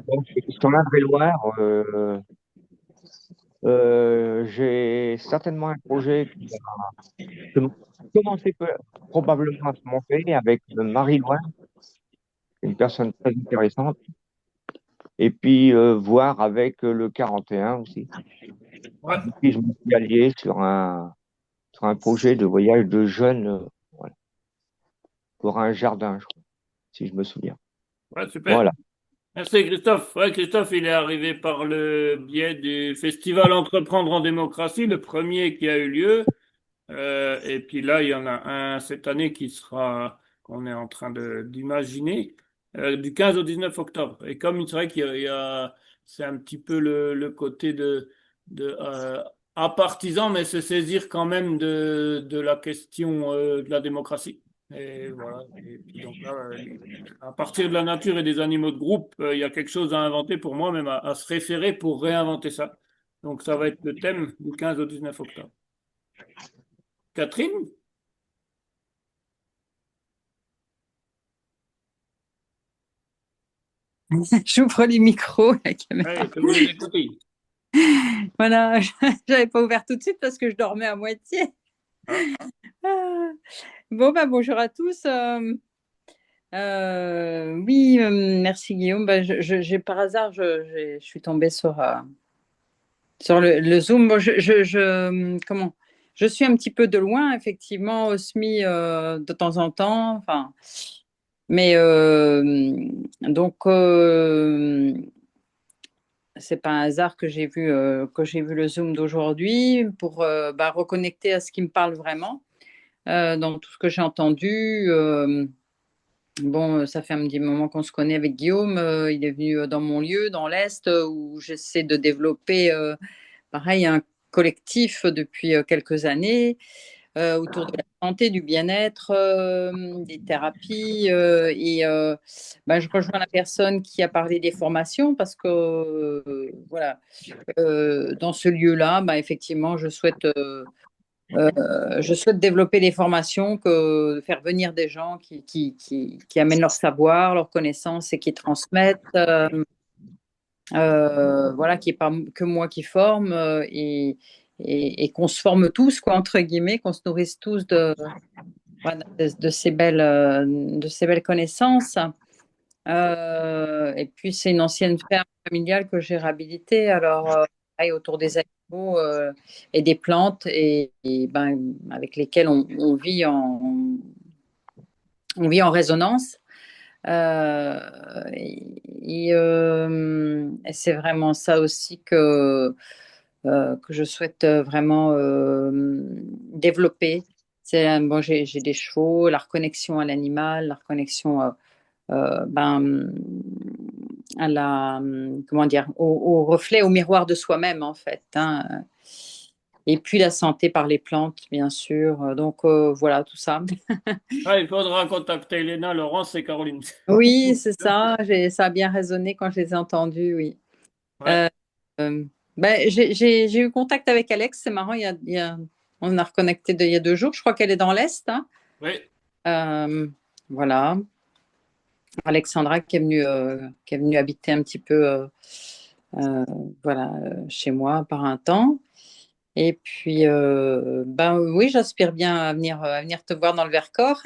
Donc, sur l'Indre-et-Loire, j'ai certainement un projet qui va commencer probablement à se monter avec Marie Loin, une personne très intéressante, et puis voir avec le 41 aussi. Ouais. Et puis je me suis allié sur un projet de voyage de jeunes voilà, pour un jardin, je crois, si je me souviens. Ouais, super. Voilà. Merci Christophe. Ouais, Christophe, il est arrivé par le biais du festival Entreprendre en démocratie, le premier qui a eu lieu. Et puis là, il y en a un cette année qu'on est en train d'imaginer, du 15 au 19 octobre. Et comme c'est vrai c'est un petit peu le côté de à partisan, mais se saisir quand même de la question de la démocratie. Et voilà. Et puis donc là, à partir de la nature et des animaux de groupe, il y a quelque chose à inventer pour moi, même à se référer pour réinventer ça. Donc ça va être le thème du 15 au 19 octobre. Catherine? J'ouvre les micros, la caméra. Ouais, je voulais écouter. Voilà, j'avais pas ouvert tout de suite parce que je dormais à moitié. Ah. Ah. Bon, bah, bonjour à tous. Oui, merci Guillaume. Bah, par hasard, je suis tombée sur le Zoom. Bon, comment? Je suis un petit peu de loin, effectivement, au SMI de temps en temps. Enfin, mais donc, c'est pas un hasard que j'ai vu le Zoom d'aujourd'hui pour bah, reconnecter à ce qui me parle vraiment dans tout ce que j'ai entendu. Bon, ça fait un petit moment qu'on se connaît avec Guillaume. Il est venu dans mon lieu, dans l'Est, où j'essaie de développer, pareil, un collectif depuis quelques années autour de la santé, du bien-être, des thérapies. Ben, je rejoins la personne qui a parlé des formations parce que, voilà, dans ce lieu-là, ben, effectivement, je souhaite développer des formations, faire venir des gens qui amènent leur savoir, leurs connaissances et qui transmettent. Voilà, qui n'est pas que moi qui forme et qu'on se forme tous, quoi, entre guillemets, qu'on se nourrisse tous voilà, de ces belles connaissances. Et puis, c'est une ancienne ferme familiale que j'ai réhabilitée. Alors, pareil, autour des animaux et des plantes ben, avec lesquelles on vit en résonance. Et c'est vraiment ça aussi que je souhaite vraiment développer. Bon, j'ai des chevaux, la reconnexion à l'animal, la reconnexion ben, comment dire, au reflet, au miroir de soi-même, en fait. Hein. Et puis la santé par les plantes, bien sûr. Donc voilà, tout ça. Ah, il faudra contacter Elena, Laurence et Caroline. Oui, c'est ça. Ça a bien résonné quand je les ai entendus, oui. Ouais. Ben, j'ai eu contact avec Alex, c'est marrant, on a reconnecté il y a 2 jours, je crois qu'elle est dans l'Est. Hein. Oui. Voilà. Alexandra qui est venue habiter un petit peu voilà, chez moi par un temps. Et puis, ben oui, j'aspire bien à venir te voir dans le Vercors.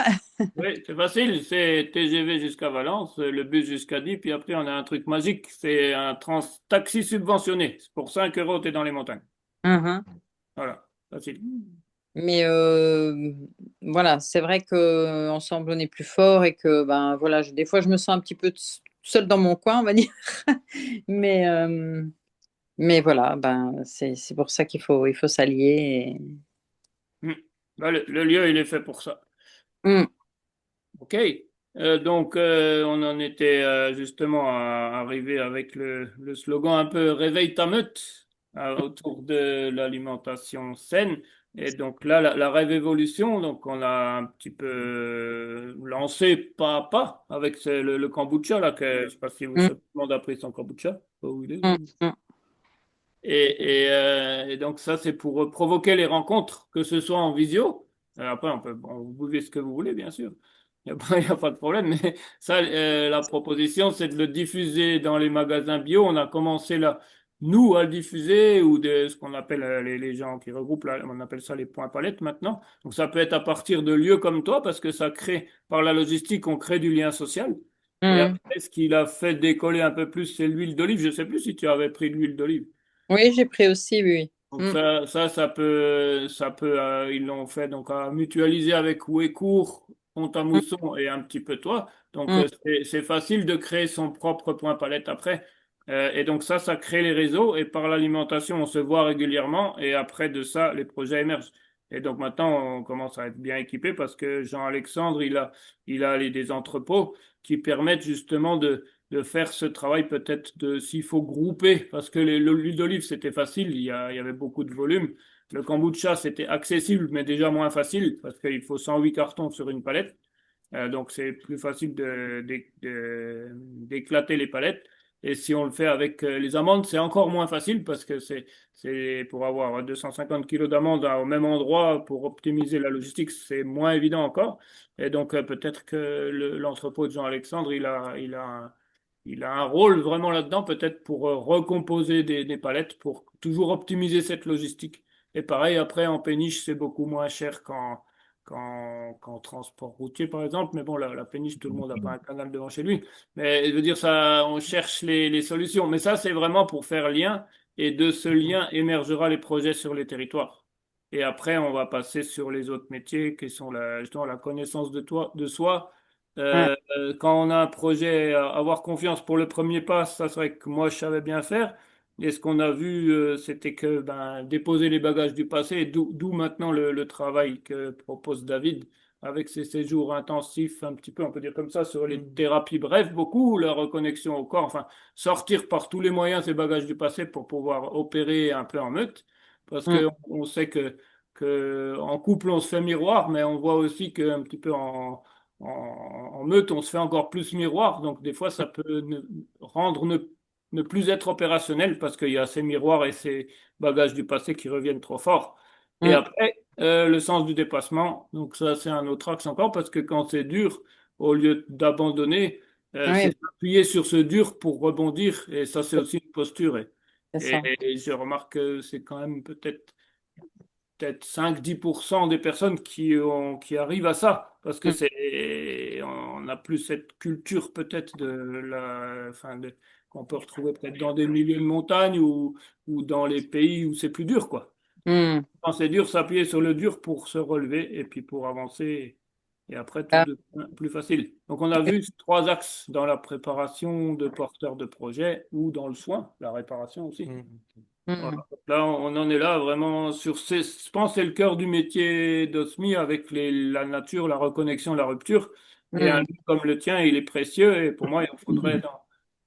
Oui, c'est facile. C'est TGV jusqu'à Valence, le bus jusqu'à Die, puis après, on a un truc magique. C'est un taxi subventionné. Pour 5 euros, tu es dans les montagnes. Mhm. Voilà, facile. Mais voilà, c'est vrai que ensemble on est plus fort et que ben voilà, des fois je me sens un petit peu seule dans mon coin, on va dire. Mais voilà, ben c'est pour ça il faut s'allier. Bah, le lieu, il est fait pour ça. Mm. OK. Donc, on en était justement arrivé avec le slogan un peu Réveille ta meute autour de l'alimentation saine. Et donc là, la Rêve Évolution, donc on a un petit peu lancé pas à pas avec le kombucha, là, que je sais pas si vous Mm. savez, tout le monde a pris son kombucha. Pas où il est. Mm. Mm. Et donc ça, c'est pour provoquer les rencontres, que ce soit en visio. Après, vous buvez ce que vous voulez, bien sûr. Il y a pas de problème. Mais ça, la proposition, c'est de le diffuser dans les magasins bio. On a commencé là, nous, à le diffuser, ou ce qu'on appelle les gens qui regroupent, là, on appelle ça les points palettes maintenant. Donc ça peut être à partir de lieux comme toi, parce que ça crée, par la logistique, on crée du lien social. Et Mm. après, ce qui l'a fait décoller un peu plus, c'est l'huile d'olive. Je sais plus si tu avais pris de l'huile d'olive. Oui, j'ai pris aussi, oui. Donc Mm. ça peut, ils l'ont fait donc à mutualiser avec Wécourt Pont-à-Mousson et un petit peu toi. Donc, Mm. c'est facile de créer son propre point palette après. Et donc, ça crée les réseaux. Et par l'alimentation, on se voit régulièrement. Et après de ça, les projets émergent. Et donc, maintenant, on commence à être bien équipé parce que Jean-Alexandre, des entrepôts qui permettent justement de faire ce travail peut-être s'il faut grouper, parce que l'huile d'olive, c'était facile, il y avait beaucoup de volume. Le kombucha, c'était accessible, mais déjà moins facile, parce qu'il faut 108 cartons sur une palette. Donc, c'est plus facile d'éclater les palettes. Et si on le fait avec les amandes, c'est encore moins facile parce que c'est pour avoir 250 kilos d'amandes au même endroit pour optimiser la logistique, c'est moins évident encore. Et donc, peut-être que l'entrepôt de Jean-Alexandre, il a un rôle vraiment là-dedans, peut-être pour recomposer des palettes, pour toujours optimiser cette logistique. Et pareil, après, en péniche, c'est beaucoup moins cher qu'en transport routier, par exemple. Mais bon, la péniche, tout le monde n'a pas un canal devant chez lui. Mais je veux dire, ça, on cherche les solutions. Mais ça, c'est vraiment pour faire lien. Et de ce lien émergera les projets sur les territoires. Et après, on va passer sur les autres métiers qui sont justement la connaissance de soi. Ouais. Quand on a un projet, avoir confiance pour le premier pas, ça serait que moi, je savais bien faire. Et ce qu'on a vu, c'était que déposer les bagages du passé, et d'où maintenant le travail que propose David avec ses séjours intensifs, un petit peu, on peut dire comme ça, sur les thérapies brèves, beaucoup, la reconnexion au corps, enfin, sortir par tous les moyens ces bagages du passé pour pouvoir opérer un peu en meute. Parce Mm. qu'on sait que en couple, on se fait miroir, mais on voit aussi qu'un petit peu en meute, on se fait encore plus miroir. Donc, des fois, ça peut ne plus être opérationnel parce qu'il y a ces miroirs et ces bagages du passé qui reviennent trop fort. Et Mm. après, le sens du dépassement. Donc, ça, c'est un autre axe encore parce que quand c'est dur, au lieu d'abandonner, Oui, c'est s'appuyer sur ce dur pour rebondir. Et ça, c'est aussi une posture. c'est ça. Et je remarque que c'est quand même peut-être 5-10% des personnes qui arrivent à ça, parce que Mm. on n'a plus cette culture peut-être qu'on peut retrouver peut-être dans des milieux de montagne ou dans les pays où c'est plus dur, quoi. Mm. Quand c'est dur, s'appuyer sur le dur pour se relever et puis pour avancer, et après tout Ah, devient plus facile. Donc on a oui. vu trois axes dans la préparation de porteurs de projet ou dans le soin, la réparation aussi. Voilà. Mm. Là, on en est là vraiment je pense que c'est le cœur du métier d'Osmi avec la nature, la reconnexion, la rupture. Et un Mm. lieu comme le tien, il est précieux et pour moi, il en faudrait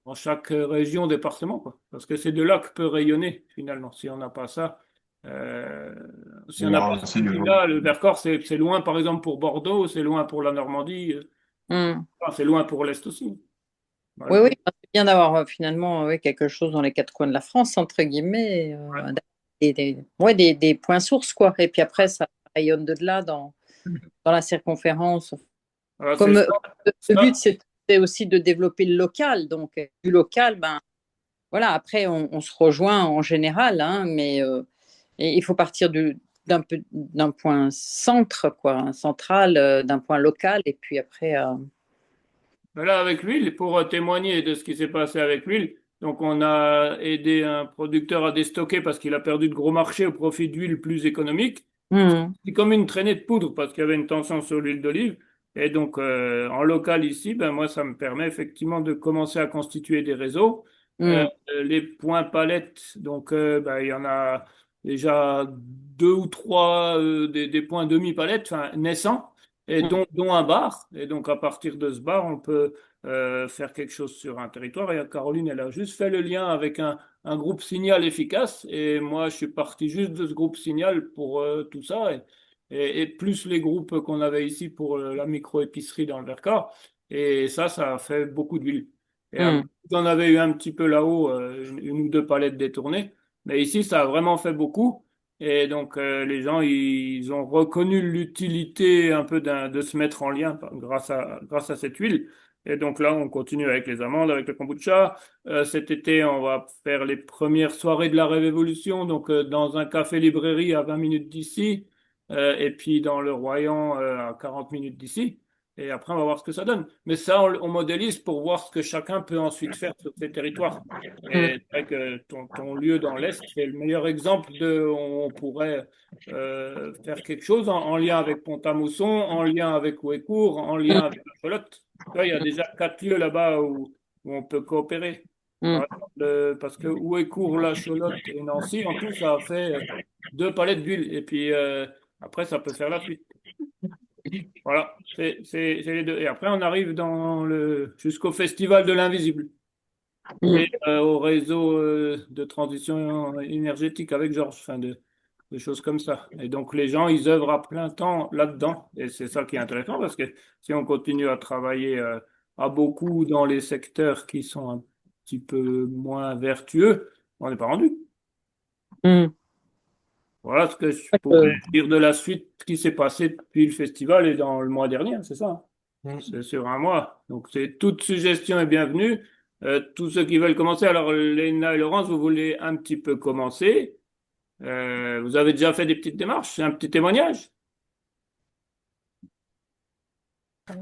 dans chaque région, département, quoi. Parce que c'est de là que peut rayonner finalement. Si on n'a pas ça, euh, si on n'a pas cet outil-là, le Vercors, c'est loin par exemple pour Bordeaux, c'est loin pour la Normandie, Mm. enfin, c'est loin pour l'Est aussi. Oui, Voilà. oui, c'est bien d'avoir finalement oui, quelque chose dans les quatre coins de la France, entre guillemets, Ouais. ouais, des points sources, quoi. Et puis après, ça rayonne de là dans la circonférence. Alors, c'est Comme ça. le but, Ça. c'est aussi de développer le local. Donc, du local, ben voilà, après, on se rejoint en général, hein, mais et il faut partir d'un point centre, quoi, un central, d'un point local, et puis après, Mais là, avec l'huile, pour témoigner de ce qui s'est passé avec l'huile, donc on a aidé un producteur à déstocker parce qu'il a perdu de gros marchés au profit d'huile plus économique. hmm, C'est comme une traînée de poudre parce qu'il y avait une tension sur l'huile d'olive. Et donc, en local ici, ben moi, ça me permet effectivement de commencer à constituer des réseaux. hmm, Les points palettes, donc ben, il y en a déjà deux ou trois des points demi-palettes, enfin, naissants, et hmm, dont un bar. Et donc, à partir de ce bar, on peut faire quelque chose sur un territoire. Et Caroline, elle a juste fait le lien avec un groupe Signal efficace. Et moi, je suis parti juste de ce groupe Signal pour tout ça. Et plus les groupes qu'on avait ici pour la micro-épicerie dans le Vercors. Et ça a fait beaucoup d'huile. Et hmm. j'en avais eu un petit peu là-haut, une ou deux palettes détournées. Mais ici, ça a vraiment fait beaucoup. Et donc, les gens, ils ont reconnu l'utilité un peu de se mettre en lien grâce à cette huile. Et donc là, on continue avec les amandes, avec le kombucha. Cet été, on va faire les premières soirées de la Révolution, donc dans un café-librairie à 20 minutes d'ici, et puis dans le Royan à 40 minutes d'ici. Et après, on va voir ce que ça donne. Mais ça, on modélise pour voir ce que chacun peut ensuite faire sur ses territoires. Et c'est vrai que ton lieu dans l'Est, c'est le meilleur exemple de où on pourrait faire quelque chose en lien avec Pont-à-Mousson, en lien avec Ouécourt, en lien avec la Cholotte. Tu vois, il y a déjà 4 lieux là-bas où on peut coopérer. Par exemple, parce que Ouécourt, la Cholotte et Nancy, en tout, ça a fait 2 palettes d'huile. Et puis après, ça peut faire la suite. Voilà, c'est les deux. Et après, on arrive jusqu'au Festival de l'Invisible et au réseau de transition énergétique avec Georges, enfin de choses comme ça. Et donc, les gens, ils œuvrent à plein temps là-dedans. Et c'est ça qui est intéressant parce que si on continue à travailler à beaucoup dans les secteurs qui sont un petit peu moins vertueux, on n'est pas rendu. Voilà ce que je pourrais dire de la suite qui s'est passée depuis le festival et dans le mois dernier, c'est ça, hein. C'est sur un mois. Donc, toute suggestion est bienvenue. Tous ceux qui veulent commencer, alors Léna et Laurence, vous voulez un petit peu commencer. Vous avez déjà fait des petites démarches, un petit témoignage?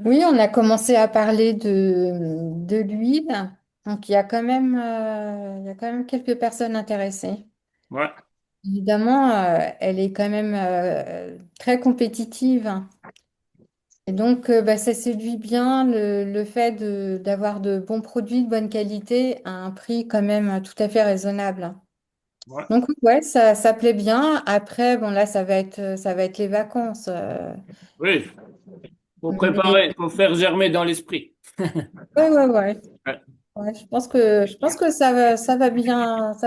Oui, on a commencé à parler de l'huile. Donc, il y a quand même quelques personnes intéressées. Ouais. Évidemment, elle est quand même très compétitive. Et donc, bah, ça séduit bien le fait d'avoir de bons produits de bonne qualité à un prix quand même tout à fait raisonnable. Ouais. Donc, ouais, ça plaît bien. Après, bon, là, ça va être les vacances. Oui, faut Mais préparer, faut faire germer dans l'esprit. ouais, ouais, ouais. Ouais. Ouais, je pense que ça va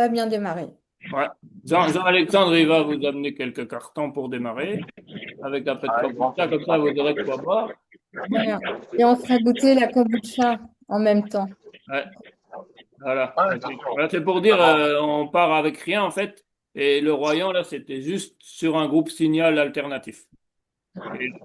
bien démarrer. Ouais. Jean-Alexandre, il va vous amener quelques cartons pour démarrer avec un peu de kombucha, comme ça vous aurez de quoi boire. Voilà. Et on fera goûter la kombucha en même temps. Ouais. Voilà. Voilà, c'est pour dire, on part avec rien en fait. Et le Royan, là, c'était juste sur un groupe Signal alternatif.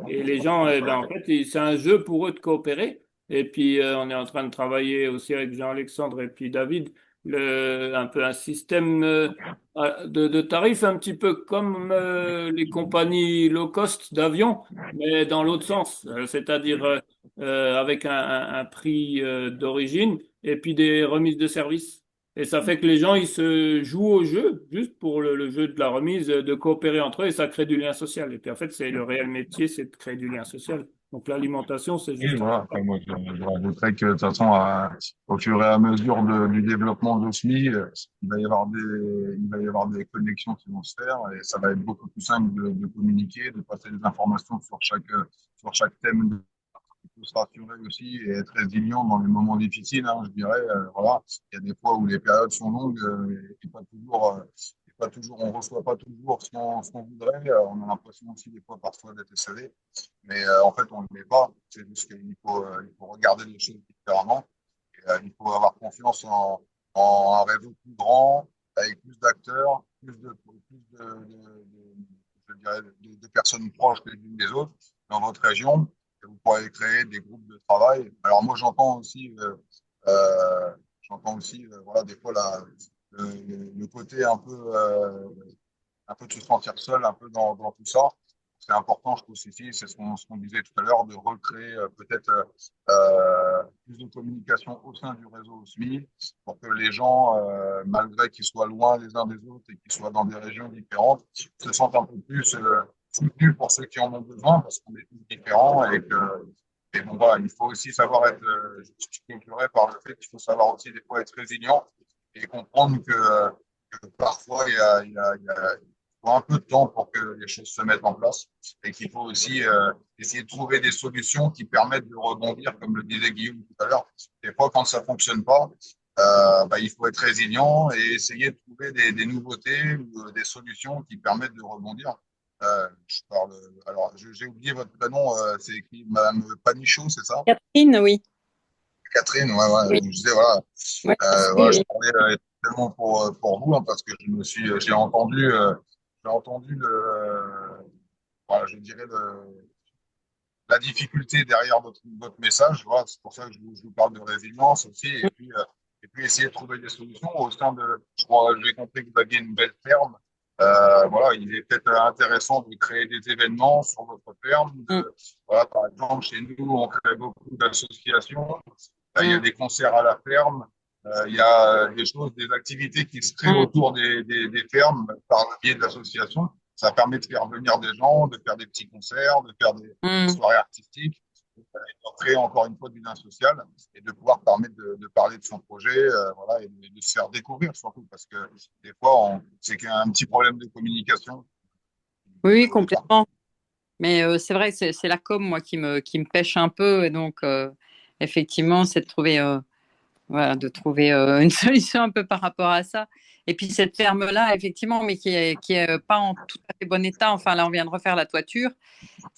Et les gens, eh ben, en fait, c'est un jeu pour eux de coopérer. Et puis, on est en train de travailler aussi avec Jean-Alexandre et puis David, un peu un système de tarifs, un petit peu comme les compagnies low cost d'avion, mais dans l'autre sens. C'est-à-dire avec un prix d'origine et puis des remises de services. Et ça fait que les gens, ils se jouent au jeu, juste pour le jeu de la remise, de coopérer entre eux, et ça crée du lien social. Et puis en fait, c'est le réel métier, c'est de créer du lien social. Donc l'alimentation, c'est Oui, juste. voilà. Après, moi, je rajouterais que de toute façon, au fur et à mesure du développement de l'OSMI, il va y avoir des connexions qui vont se faire et ça va être beaucoup plus simple de communiquer, de passer des informations sur chaque thème. Il faut se rassurer aussi et être résilient dans les moments difficiles, hein, je dirais. Voilà, il y a des fois où les périodes sont longues et pas toujours, on reçoit pas toujours ce qu'on voudrait. On a l'impression aussi des fois parfois d'être excédé. Mais en fait, on ne l'est pas. C'est juste il faut regarder les choses différemment. Et, il faut avoir confiance en un réseau plus grand, avec plus d'acteurs, je dirais, de personnes proches les unes des autres dans votre région. Et vous pourrez créer des groupes de travail. Alors moi, j'entends aussi voilà, des fois le côté un peu de se sentir seul, un peu dans tout ça. C'est important, je trouve, ici, c'est ce qu'on disait tout à l'heure, de recréer peut-être plus de communication au sein du réseau OSMI pour que les gens, malgré qu'ils soient loin les uns des autres et qu'ils soient dans des régions différentes, se sentent un peu plus soutenus pour ceux qui en ont besoin parce qu'on est tous différents et bon, voilà, il faut aussi savoir être, je conclurai par le fait qu'il faut savoir aussi des fois être résilient et comprendre que parfois il faut un peu de temps pour que les choses se mettent en place et qu'il faut aussi essayer de trouver des solutions qui permettent de rebondir, comme le disait Guillaume tout à l'heure. Des fois, quand ça ne fonctionne pas, il faut être résilient et essayer de trouver des nouveautés ou des solutions qui permettent de rebondir. Alors, j'ai oublié votre prénom, c'est écrit Madame Panichon, c'est ça? Catherine, oui. Catherine, ouais, ouais, Oui. je disais, voilà. Ouais, Voilà, je oui. parlais tellement pour vous, hein, parce que j'ai entendu voilà, je dirais la difficulté derrière votre message. Voilà, c'est pour ça que je vous parle de résilience aussi, et puis essayer de trouver des solutions au sein de, je crois, j'ai compris que vous aviez une belle ferme, Voilà, il est peut-être intéressant de créer des événements sur notre ferme. Voilà, par exemple, chez nous, on crée beaucoup d'associations. Il y a des concerts à la ferme. Il y a des choses, des activités qui se créent autour des fermes par le biais de l'association. Ça permet de faire venir des gens, de faire des petits concerts, de faire des soirées artistiques, de créer encore une fois du lien social et de pouvoir permettre de parler de son projet, voilà, et de se faire découvrir surtout parce que des fois, c'est qu'il y a un petit problème de communication. Oui, complètement. Mais c'est vrai, c'est la com, moi, qui me pêche un peu. Et donc, effectivement, c'est de trouver, voilà, une solution un peu par rapport à ça. Et puis, cette ferme-là, effectivement, mais qui est pas en tout à fait bon état. Enfin, là, on vient de refaire la toiture.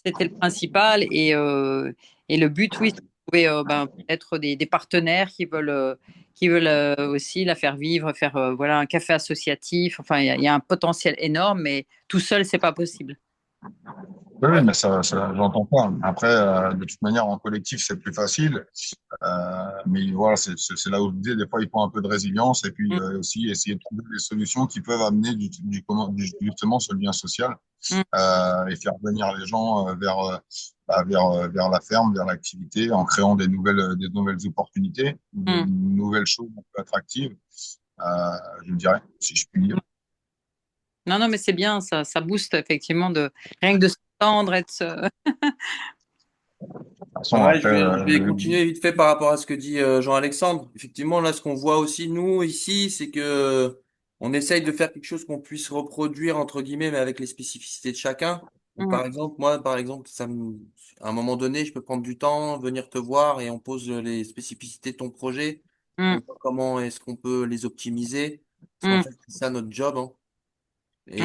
C'était le principal. Et le but, oui, c'est de trouver peut-être des partenaires qui veulent aussi la faire vivre, faire voilà, un café associatif. Enfin, il y a un potentiel énorme, mais tout seul, c'est pas possible. Oui, mais ça j'entends pas. Après, de toute manière, en collectif, c'est plus facile. Mais voilà, c'est là où je disais, des fois, il faut un peu de résilience et puis aussi essayer de trouver des solutions qui peuvent amener justement ce lien social et faire venir les gens vers la ferme, vers l'activité, en créant des nouvelles opportunités, de nouvelles choses un peu attractives, je dirais, si je puis dire. Non, non, mais c'est bien, ça booste effectivement rien que de s'entendre, être. Ouais, je vais continuer vite fait par rapport à ce que dit Jean-Alexandre. Effectivement, là, ce qu'on voit aussi, nous, ici, c'est que on essaye de faire quelque chose qu'on puisse reproduire, entre guillemets, mais avec les spécificités de chacun. Donc, par exemple, moi, à un moment donné, je peux prendre du temps, venir te voir et on pose les spécificités de ton projet. On voit comment est-ce qu'on peut les optimiser. Parce qu'en fait, c'est ça notre job, hein. Et,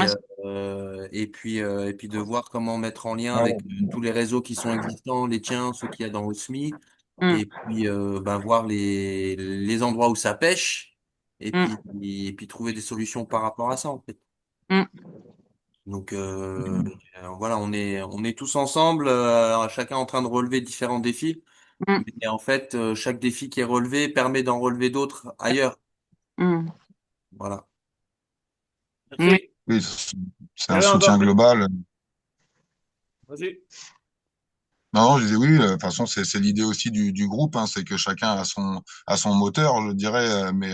et puis de voir comment mettre en lien avec tous les réseaux qui sont existants, les tiens, ceux qu'il y a dans OSMI, et puis voir les endroits où ça pêche, et puis trouver des solutions par rapport à ça, en fait. Donc voilà, on est tous ensemble, chacun en train de relever différents défis, mais en fait, chaque défi qui est relevé permet d'en relever d'autres ailleurs. Voilà. Merci. Oui, c'est un soutien global. Vas-y. Non, je disais oui, de toute façon, c'est l'idée aussi du groupe, hein, c'est que chacun a son moteur, je dirais, mais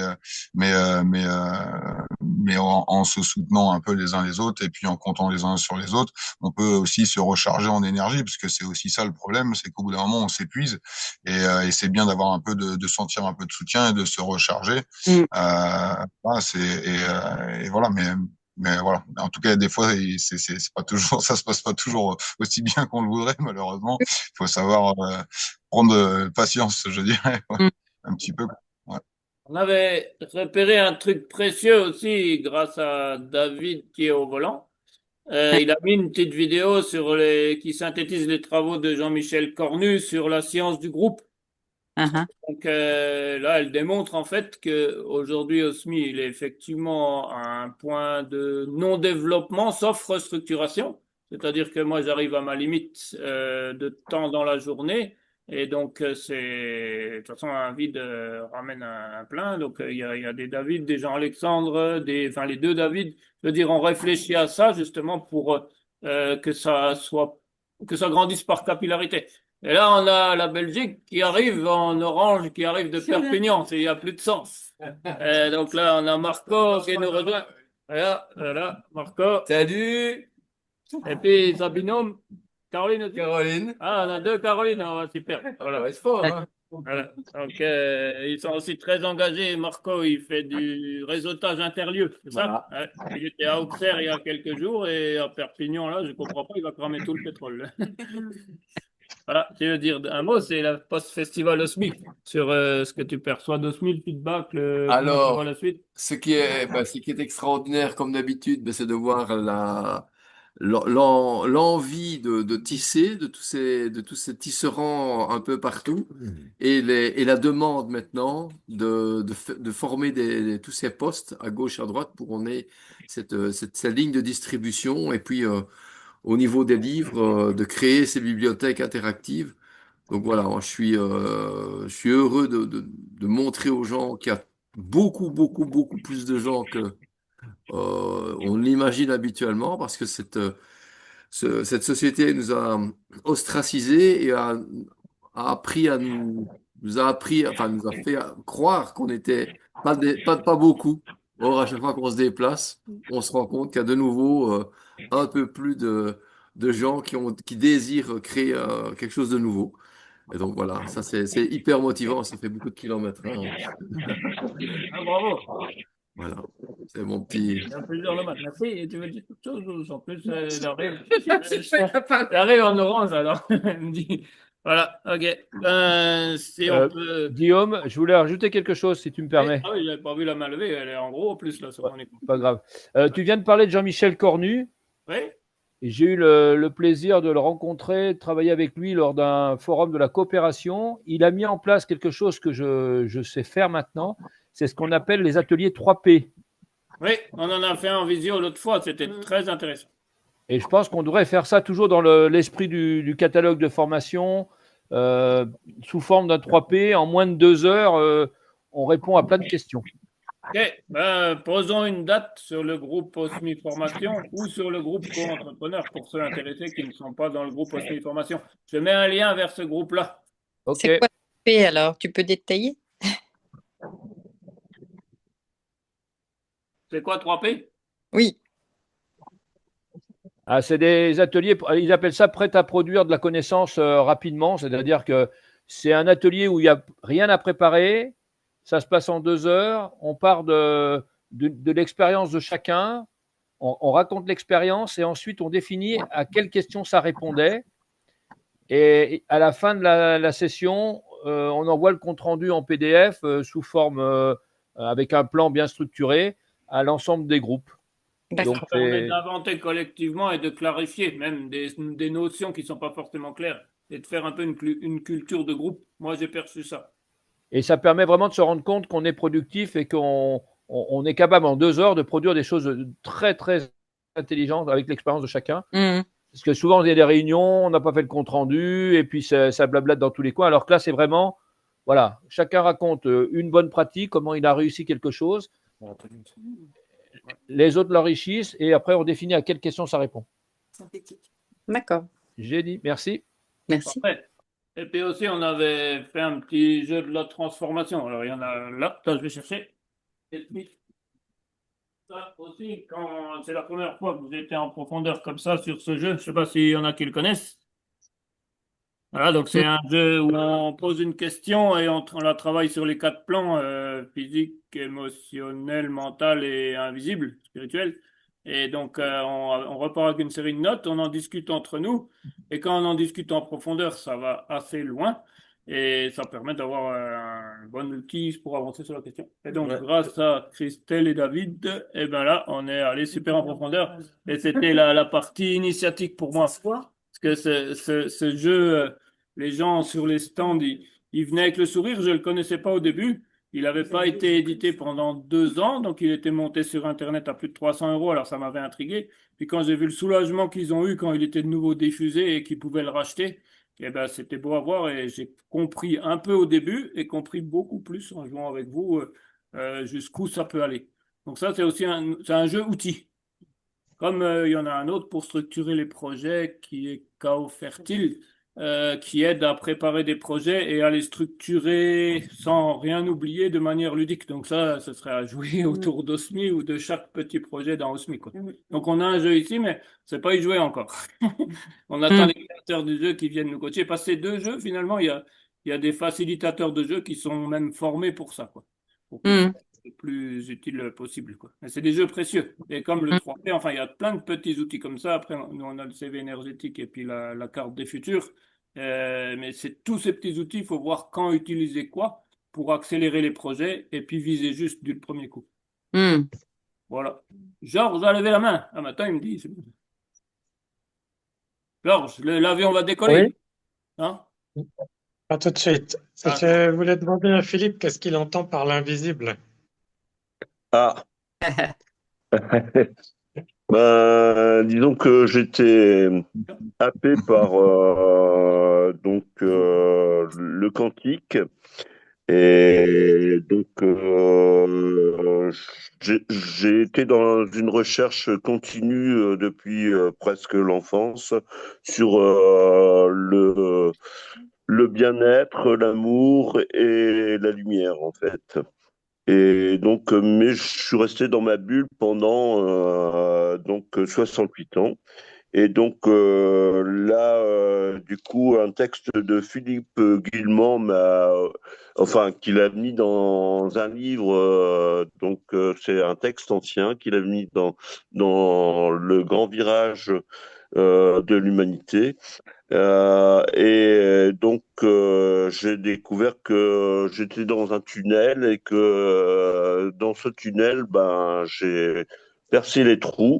en se soutenant un peu les uns les autres et puis en comptant les uns sur les autres, on peut aussi se recharger en énergie, parce que c'est aussi ça le problème, c'est qu'au bout d'un moment, on s'épuise et c'est bien d'avoir un peu de sentir un peu de soutien et de se recharger. Voilà, et voilà, mais voilà, en tout cas, des fois, c'est pas toujours, ça se passe pas toujours aussi bien qu'on le voudrait, malheureusement. Il faut savoir prendre patience, je dirais, ouais, un petit peu. Ouais. On avait repéré un truc précieux aussi grâce à David qui est au volant. Il a mis une petite vidéo qui synthétise les travaux de Jean-Michel Cornu sur la science du groupe. Donc là, elle démontre en fait que aujourd'hui OSMI, il est effectivement à un point de non-développement sauf restructuration. C'est-à-dire que moi, j'arrive à ma limite de temps dans la journée. Et donc, de toute façon, un vide ramène un plein. Donc, il y a des David, des Jean-Alexandre, enfin, les deux David. Je veux dire, on réfléchit à ça justement pour que ça grandisse par capillarité. Et là, on a la Belgique qui arrive en orange, qui arrive de Perpignan. Il n'y a plus de sens. Donc là, on a Marco qui nous rejoint. Voilà, Marco. Salut. Et puis sa binôme, Caroline aussi. Caroline. Ah, on a deux Caroline. Ah, super. Voilà. Ouais, c'est fort, hein. Voilà. Donc, ils sont aussi très engagés. Marco, il fait du réseautage interlieu, c'est ça? Ouais. Il était à Auxerre il y a quelques jours et à Perpignan, là, je comprends pas, il va cramer tout le pétrole. Voilà, tu veux dire un mot, c'est la post-festival OSMI sur ce que tu perçois d'OSMI, le feedback, comment tu vois Alors, la suite? ce qui est extraordinaire, comme d'habitude, c'est de voir l'envie de tisser, de tous ces tisserands un peu partout, et la demande maintenant de former tous ces postes à gauche, à droite, pour qu'on ait cette ligne de distribution, et puis au niveau des livres, de créer ces bibliothèques interactives. Donc voilà, moi, je suis heureux de montrer aux gens qu'il y a beaucoup, beaucoup, beaucoup plus de gens on l'imagine habituellement parce que cette société nous a ostracisés et a appris à nous a appris, enfin, nous a fait croire qu'on était pas beaucoup. Or, à chaque fois qu'on se déplace, on se rend compte qu'il y a de nouveau un peu plus de gens qui désirent créer quelque chose de nouveau. Et donc voilà, ça c'est hyper motivant, ça fait beaucoup de kilomètres, hein. Ah, bravo. Voilà, c'est mon petit. Il y a plusieurs domaines. Merci. Et tu veux dire quelque chose? En plus, il arrive en orange, alors. Elle me dit. Voilà, ok. Ben, si on peut. Guillaume, je voulais rajouter quelque chose, si tu me permets. Ah oui, j'avais pas vu la main levée. Elle est en gros, en plus, là, sur mon écran. Pas grave. Tu viens de parler de Jean-Michel Cornu. Oui. Et j'ai eu le plaisir de le rencontrer, de travailler avec lui lors d'un forum de la coopération. Il a mis en place quelque chose que je sais faire maintenant. C'est ce qu'on appelle les ateliers 3P. Oui, on en a fait un en visio l'autre fois. C'était très intéressant. Et je pense qu'on devrait faire ça toujours dans l'esprit du catalogue de formation, sous forme d'un 3P. En moins de 2 heures, on répond à plein de questions. Ok, ben, posons une date sur le groupe Osmi Formation ou sur le groupe Co-Entrepreneur pour ceux intéressés qui ne sont pas dans le groupe Osmi Formation. Je mets un lien vers ce groupe-là. Ok. C'est quoi 3P alors? Tu peux détailler? C'est quoi 3P? Oui. Ah, c'est des ateliers, ils appellent ça prêt à produire de la connaissance rapidement, c'est-à-dire que c'est un atelier où il n'y a rien à préparer, ça se passe en 2 heures, on part de l'expérience de chacun, on raconte l'expérience et ensuite on définit à quelles questions ça répondait. Et à la fin de la session, on envoie le compte-rendu en PDF sous forme avec un plan bien structuré à l'ensemble des groupes. Donc, ça permet d'inventer collectivement et de clarifier même des notions qui ne sont pas forcément claires et de faire un peu une culture de groupe. Moi, j'ai perçu ça. Et ça permet vraiment de se rendre compte qu'on est productif et qu'on est capable en 2 heures de produire des choses très, très intelligentes avec l'expérience de chacun. Mmh. Parce que souvent, il y a des réunions, on n'a pas fait le compte-rendu et puis ça blablate dans tous les coins. Alors que là, c'est vraiment, voilà, chacun raconte une bonne pratique, comment il a réussi quelque chose. Les autres l'enrichissent et après, on définit à quelle question ça répond. D'accord. J'ai dit, merci. Merci. Parfait. Et puis aussi, on avait fait un petit jeu de la transformation. Alors, il y en a là. Attends, je vais chercher. Et puis, ça aussi, quand c'est la première fois que vous étiez en profondeur comme ça sur ce jeu, je ne sais pas s'il y en a qui le connaissent. Voilà, donc c'est un jeu où on pose une question et on la travaille sur les 4 plans, physique, émotionnel, mental et invisible, spirituel. Et donc on repart avec une série de notes, on en discute entre nous. Et quand on en discute en profondeur, ça va assez loin. Et ça permet d'avoir un bon outil pour avancer sur la question. Et donc, grâce à Christelle et David, et ben là, on est allé super en profondeur. Et c'était la partie initiatique pour moi. Parce que ce jeu, les gens sur les stands, ils venaient avec le sourire. Je ne le connaissais pas au début. Il n'avait pas été édité pendant 2 ans, donc il était monté sur Internet à plus de 300 euros. Alors ça m'avait intrigué. Puis quand j'ai vu le soulagement qu'ils ont eu quand il était de nouveau diffusé et qu'ils pouvaient le racheter, eh ben, c'était beau à voir et j'ai compris un peu au début et compris beaucoup plus en jouant avec vous jusqu'où ça peut aller. Donc ça, c'est aussi c'est un jeu outil. Comme il y en a un autre pour structurer les projets qui est Chaos Fertile, qui aide à préparer des projets et à les structurer sans rien oublier de manière ludique. Donc ça, ce serait à jouer autour d'Osmi ou de chaque petit projet dans Osmi, quoi. Donc on a un jeu ici, mais c'est pas y jouer encore. On attend les créateurs du jeu qui viennent nous coacher. Parce que ces 2 jeux, finalement, il y a des facilitateurs de jeux qui sont même formés pour ça, quoi. Pour que ce soit le plus utile possible, quoi. Mais c'est des jeux précieux. Et comme le 3P, enfin, il y a plein de petits outils comme ça. Après, nous, on a le CV énergétique et puis la carte des futurs. Mais c'est tous ces petits outils, il faut voir quand utiliser quoi pour accélérer les projets et puis viser juste du premier coup. Voilà. Georges a levé la main. Ah, maintenant, il me dit, c'est bon. Georges, l'avion va décoller. Oui. Hein? Pas tout de suite. Je voulais demander à Philippe qu'est-ce qu'il entend par l'invisible. Ah. Ben, disons que j'étais happé par le quantique et donc j'ai été dans une recherche continue depuis presque l'enfance sur le bien-être, l'amour et la lumière, en fait. Et donc, mais je suis resté dans ma bulle pendant 68 ans. Et donc là, du coup, un texte de Philippe Guillemont enfin, qu'il a mis dans un livre. C'est un texte ancien qu'il a mis dans le grand virage de l'humanité. J'ai découvert que j'étais dans un tunnel et que dans ce tunnel, ben, j'ai percé les trous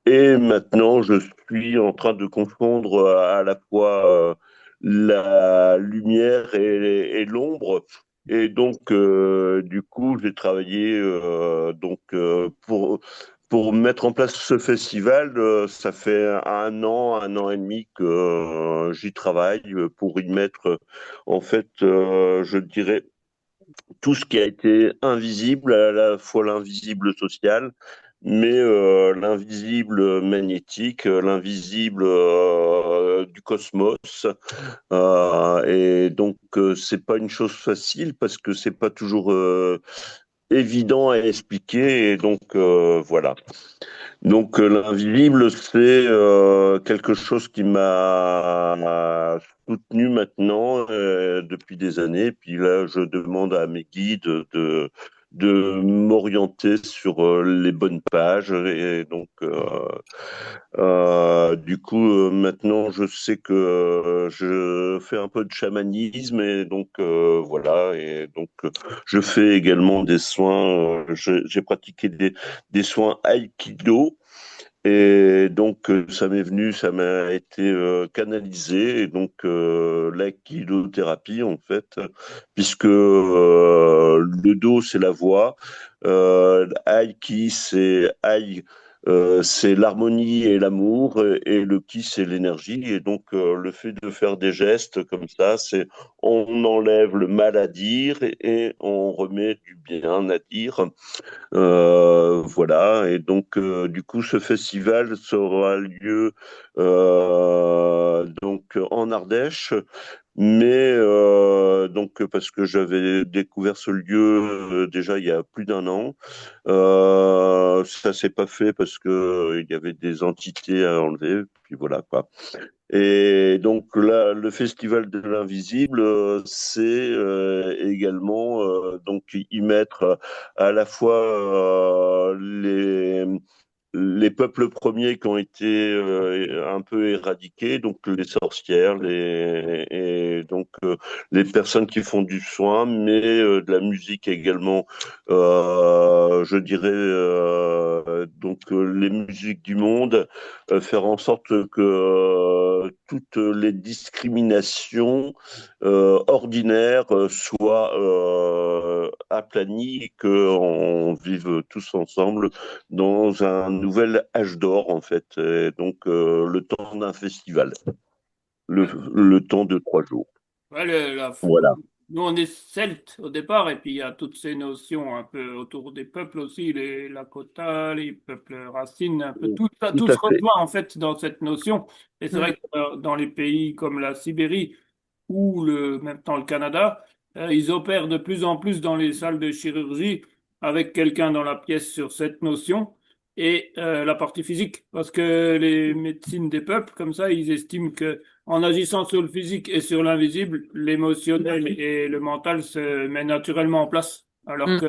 et maintenant je suis en train de confondre à la fois la lumière et l'ombre. Et donc, du coup, j'ai travaillé pour mettre en place ce festival. Ça fait un an et demi que j'y travaille pour y mettre, en fait, je dirais, tout ce qui a été invisible, à la fois l'invisible social, mais l'invisible magnétique, l'invisible du cosmos. Et donc, c'est pas une chose facile parce que c'est pas toujours évident à expliquer. Et donc, voilà. Donc l'invisible, c'est quelque chose qui m'a soutenu maintenant depuis des années. Puis là, je demande à mes guides de m'orienter sur les bonnes pages. Et donc, du coup, maintenant, je sais que je fais un peu de chamanisme et donc voilà. Et donc, je fais également des soins. J'ai pratiqué des soins aïkido. Et donc, ça m'est venu, ça m'a été canalisé. Et donc, l'aïkidothérapie, en fait, puisque le do, c'est la voix, aïki, c'est aïe, c'est l'harmonie et l'amour, et le ki, c'est l'énergie. Et donc, le fait de faire des gestes comme ça, c'est on enlève le mal à dire et on remet du bien à dire. Voilà, et donc du coup ce festival aura lieu en Ardèche, mais parce que j'avais découvert ce lieu déjà il y a plus d'un an. Ça s'est pas fait parce que il y avait des entités à enlever, puis voilà quoi. Et donc là, le Festival de l'Invisible, c'est également donc y mettre à la fois les peuples premiers qui ont été un peu éradiqués, donc les sorcières, et donc les personnes qui font du soin, mais de la musique également. Je dirais les musiques du monde, faire en sorte que toutes les discriminations ordinaires soient aplanies et qu'on vive tous ensemble dans un nouvel âge d'or, en fait. Et donc, le temps d'un festival, le temps de 3 jours. Ouais, Voilà. nous, on est celtes au départ, et puis il y a toutes ces notions un peu autour des peuples aussi, les Lakota, les peuples racines, un peu tout ça, Tout tout à se fait. rejoint en fait dans cette notion. Et c'est vrai que dans les pays comme la Sibérie ou maintenant le Canada, ils opèrent de plus en plus dans les salles de chirurgie avec quelqu'un dans la pièce sur cette notion et la partie physique, parce que les médecines des peuples, comme ça, ils estiment que en agissant sur le physique et sur l'invisible, l'émotionnel et le mental se mettent naturellement en place. Alors que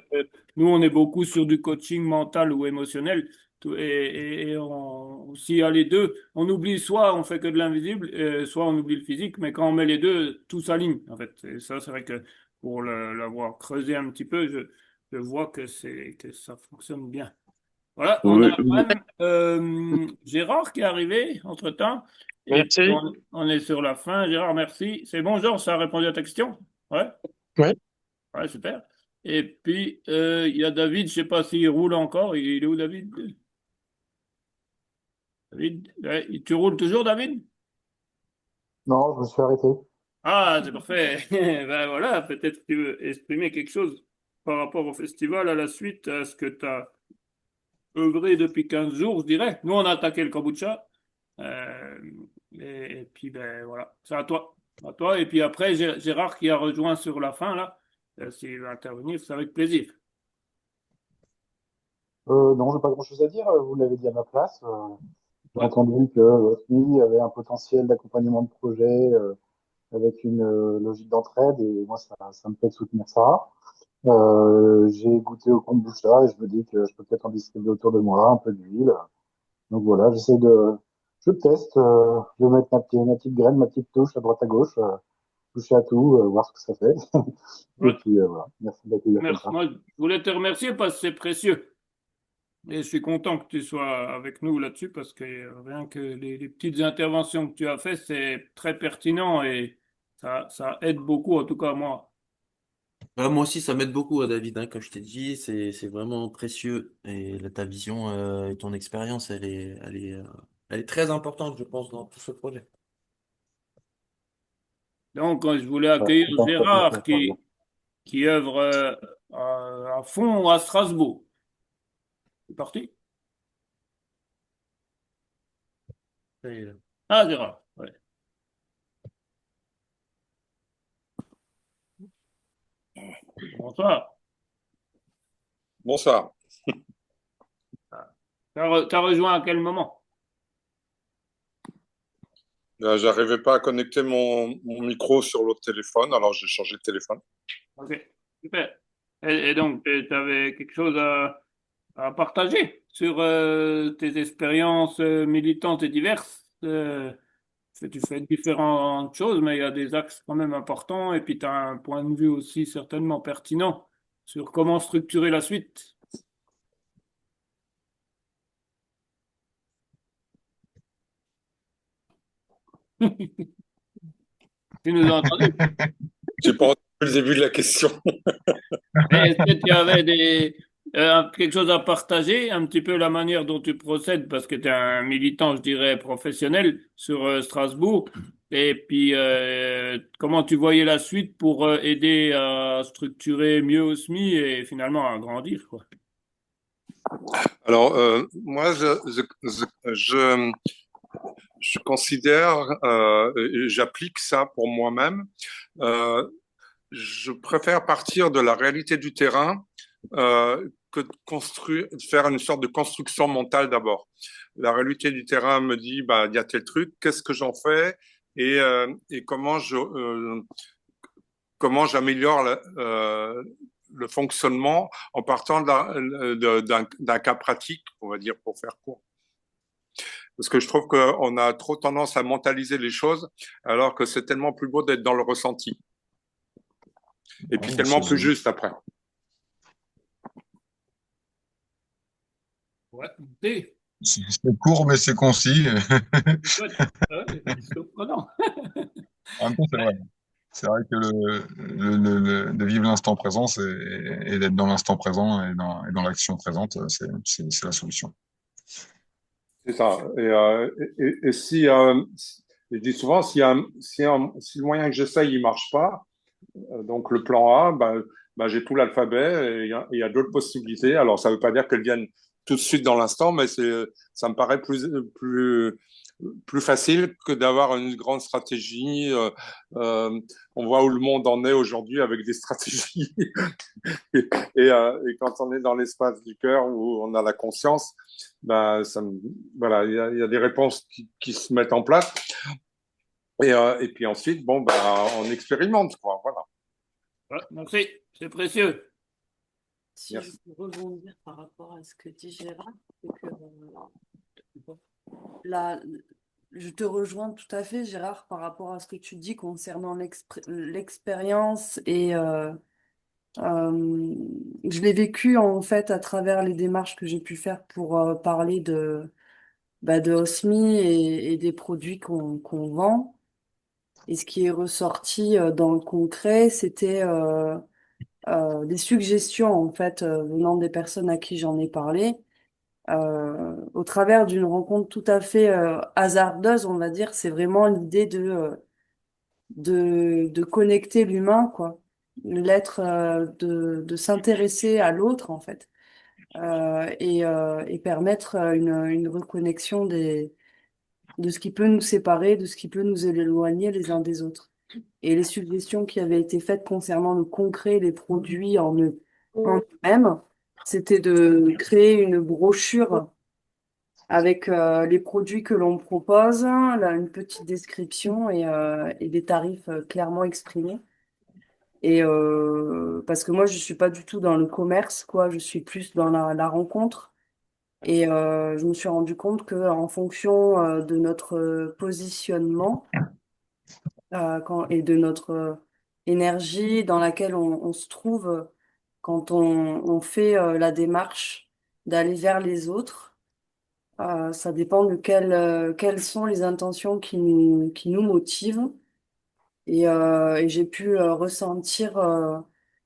nous, on est beaucoup sur du coaching mental ou émotionnel. S'il y a les deux, on oublie soit on fait que de l'invisible, soit on oublie le physique, mais quand on met les deux, tout s'aligne, en fait. Et ça, c'est vrai que pour l'avoir creusé un petit peu, je vois que ça fonctionne bien. Voilà, on a Oui, oui. même Gérard qui est arrivé entre-temps. Et puis Merci. on est sur la fin. Gérard, merci. C'est bon, Georges, ça a répondu à ta question? Ouais, Oui. ouais, super. Et puis, il y a David, je sais pas s'il roule encore. Il est où, David? David, ouais, tu roules toujours, David? Non, je me suis arrêté. Ah, c'est parfait. Ben voilà, peut-être que tu veux exprimer quelque chose par rapport au festival, à la suite, à ce que tu as œuvré depuis 15 jours, je dirais. Nous, on a attaqué le kombucha. Euh, et puis, ben voilà, c'est à toi. À toi. Et puis après, Gérard qui a rejoint sur la fin, là, s'il veut intervenir, c'est avec plaisir. Non, j'ai pas grand-chose à dire. Vous l'avez dit à ma place. J'ai Ouais. entendu que SMI avait un potentiel d'accompagnement de projet avec une logique d'entraide et moi, ça me plaît de soutenir ça. J'ai goûté au kombucha et je me dis que je peux peut-être en distribuer autour de moi, un peu d'huile. Donc voilà, je teste, je vais mettre ma petite graine, ma petite touche à droite à gauche, toucher à tout, voir ce que ça fait. Et Ouais. puis voilà, merci d'accueillir comme Merci. ça. Moi, je voulais te remercier parce que c'est précieux. Et je suis content que tu sois avec nous là-dessus parce que rien que les petites interventions que tu as faites, c'est très pertinent et ça aide beaucoup, en tout cas moi. Moi aussi, ça m'aide beaucoup, David, hein, comme je t'ai dit, c'est vraiment précieux. Et là, ta vision et ton expérience, elle est très importante, je pense, dans tout ce projet. Donc, je voulais Ouais, accueillir c'est un chouette Gérard message, pardon. qui œuvre à fond à Strasbourg. C'est parti? Ça y est, là. Ah, Gérard, ouais. Bonsoir. Bonsoir. T'as rejoint à quel moment? J'arrivais pas à connecter mon micro sur l'autre téléphone, alors j'ai changé de téléphone. Ok, super. Et donc, tu avais quelque chose à partager sur tes expériences militantes et diverses. Tu fais différentes choses, mais il y a des axes quand même importants. Et puis, tu as un point de vue aussi certainement pertinent sur comment structurer la suite. Tu nous as entendu? J'ai pas entendu le début de la question. Est-ce que tu avais quelque chose à partager, un petit peu la manière dont tu procèdes, parce que tu es un militant, je dirais, professionnel sur Strasbourg, et puis comment tu voyais la suite pour aider à structurer mieux OSMI et finalement à grandir, quoi. Alors, moi, je considère, et j'applique ça pour moi-même, euh, je préfère partir de la réalité du terrain que de construire, de faire une sorte de construction mentale d'abord. La réalité du terrain me dit, bah, il y a tel truc, qu'est-ce que j'en fais et comment j'améliore le fonctionnement en partant d'un cas pratique, on va dire, pour faire court. Parce que je trouve qu'on a trop tendance à mentaliser les choses, alors que c'est tellement plus beau d'être dans le ressenti. Et puis tellement plus juste après. Ouais, D. C'est court, mais c'est concis. Chouette. Ouais, c'est surprenant. En même temps, c'est vrai. C'est vrai que de vivre l'instant présent et d'être dans l'instant présent et dans l'action présente, c'est la solution. C'est ça. Et si, je dis souvent, si le moyen que j'essaye, il marche pas, donc le plan A, ben, j'ai tout l'alphabet et il y a d'autres possibilités. Alors, ça veut pas dire qu'elles viennent tout de suite dans l'instant, mais ça me paraît plus facile que d'avoir une grande stratégie. On voit où le monde en est aujourd'hui avec des stratégies. Et quand on est dans l'espace du cœur où on a la conscience, ben, voilà, il y a des réponses qui se mettent en place. Et puis ensuite, bon, ben, on expérimente, quoi. Voilà. Ouais, merci, c'est précieux. Si Merci. je peux rebondir par rapport à ce que dit Gérard, c'est que là, je te rejoins tout à fait, Gérard, par rapport à ce que tu dis concernant l'expérience et je l'ai vécu en fait à travers les démarches que j'ai pu faire pour parler de Osmi et des produits qu'on vend. Et ce qui est ressorti dans le concret, c'était des suggestions en fait venant des personnes à qui j'en ai parlé, au travers d'une rencontre tout à fait hasardeuse, on va dire. C'est vraiment l'idée de connecter l'humain, quoi, l'être, de s'intéresser à l'autre en fait. et permettre une reconnexion de ce qui peut nous séparer, de ce qui peut nous éloigner les uns des autres. Et les suggestions qui avaient été faites concernant le concret, les produits en eux-mêmes, c'était de créer une brochure avec les produits que l'on propose, là, une petite description et des tarifs clairement exprimés. Et parce que moi, je suis pas du tout dans le commerce, quoi, je suis plus dans la rencontre. Et je me suis rendu compte que en fonction de notre positionnement et de notre énergie dans laquelle on se trouve quand on fait la démarche d'aller vers les autres, ça dépend de quelles sont les intentions qui nous motivent. Et j'ai pu ressentir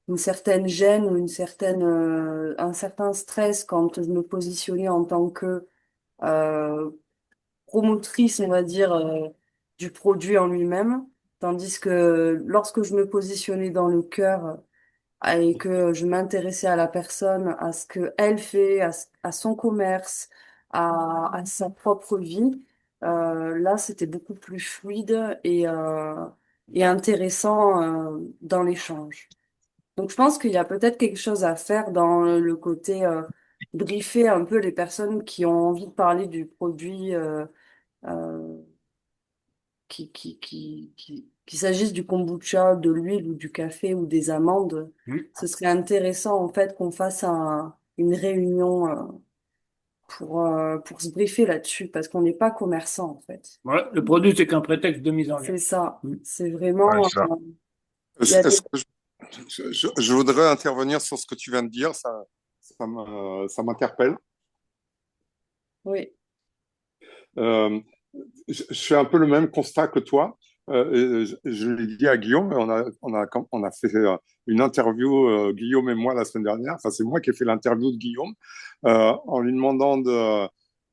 une certaine gêne ou un certain stress quand je me positionnais en tant que euh, promotrice, on va dire, du produit en lui-même. Tandis que lorsque je me positionnais dans le cœur et que je m'intéressais à la personne, à ce qu'elle fait, à son commerce, à sa propre vie, là, c'était beaucoup plus fluide et intéressant dans l'échange. Donc, je pense qu'il y a peut-être quelque chose à faire dans le côté briefer un peu les personnes qui ont envie de parler du produit, euh, qu'il s'agisse du kombucha, de l'huile ou du café ou des amandes. Ce serait intéressant en fait qu'on fasse une réunion pour se briefer là-dessus parce qu'on n'est pas commerçant en fait. Ouais, le produit, c'est qu'un prétexte de mise en lien. C'est ça. C'est Ouais, vraiment. ça. Il y a des... Est-ce que je voudrais intervenir sur ce que tu viens de dire, ça m'interpelle. Oui. Euh, je fais un peu le même constat que toi. Je l'ai dit à Guillaume, on a fait une interview, Guillaume et moi, la semaine dernière. Enfin, c'est moi qui ai fait l'interview de Guillaume, en lui demandant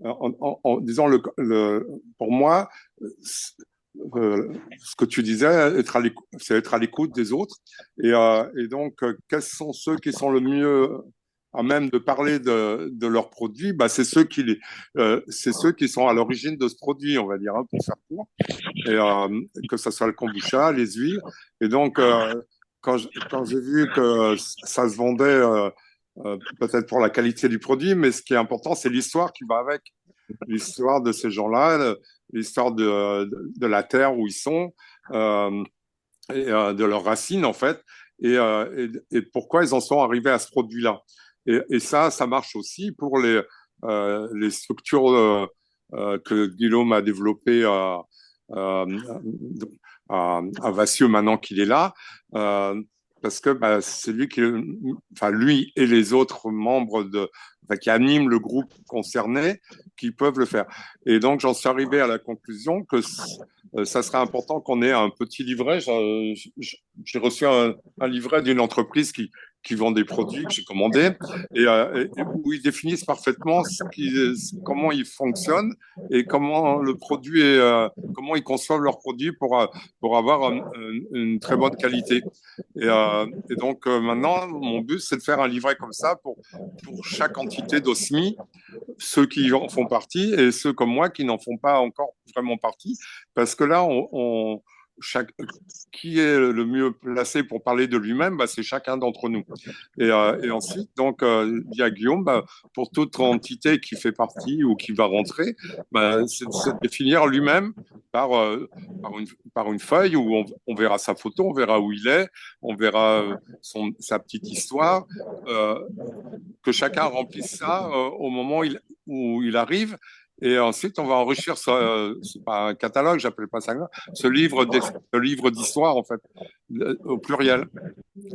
en disant pour moi, ce que tu disais, c'est être à l'écoute des autres. Et donc, quels sont ceux qui sont le mieux à même de parler de leurs produits? Bah, c'est ceux qui sont à l'origine de ce produit, on va dire, hein, pour faire court. Et que ce soit le kombucha, les huiles. Et donc, quand j'ai vu que ça se vendait peut-être pour la qualité du produit, mais ce qui est important, c'est l'histoire qui va avec. L'histoire de ces gens-là, l'histoire de la terre où ils sont, de leurs racines, en fait, et pourquoi ils en sont arrivés à ce produit-là. Et ça marche aussi pour les structures que Guillaume a développées euh, à Vassieux maintenant qu'il est là, parce que bah, c'est lui enfin lui et les autres membres enfin, qui animent le groupe concerné, qui peuvent le faire. Et donc j'en suis arrivé à la conclusion que ça serait important qu'on ait un petit livret. J'ai reçu un livret d'une entreprise qui vend des produits que j'ai commandés et où ils définissent parfaitement comment ils fonctionnent et comment le produit comment ils conçoivent leur produit pour avoir une très bonne qualité. Et donc maintenant, mon but, c'est de faire un livret comme ça pour chaque entité d'OSMI, ceux qui en font partie et ceux comme moi qui n'en font pas encore vraiment partie, parce que là, qui est le mieux placé pour parler de lui-même, bah, c'est chacun d'entre nous. Et ensuite, donc, via Guillaume, bah, pour toute entité qui fait partie ou qui va rentrer, bah, c'est de définir lui-même par, euh, par une feuille où on verra sa photo, on verra où il est, on verra sa petite histoire, que chacun remplisse ça au moment où il arrive. Et ensuite, on va enrichir c'est pas un catalogue, j'appelle pas ça, ce livre d'histoire, en fait, au pluriel.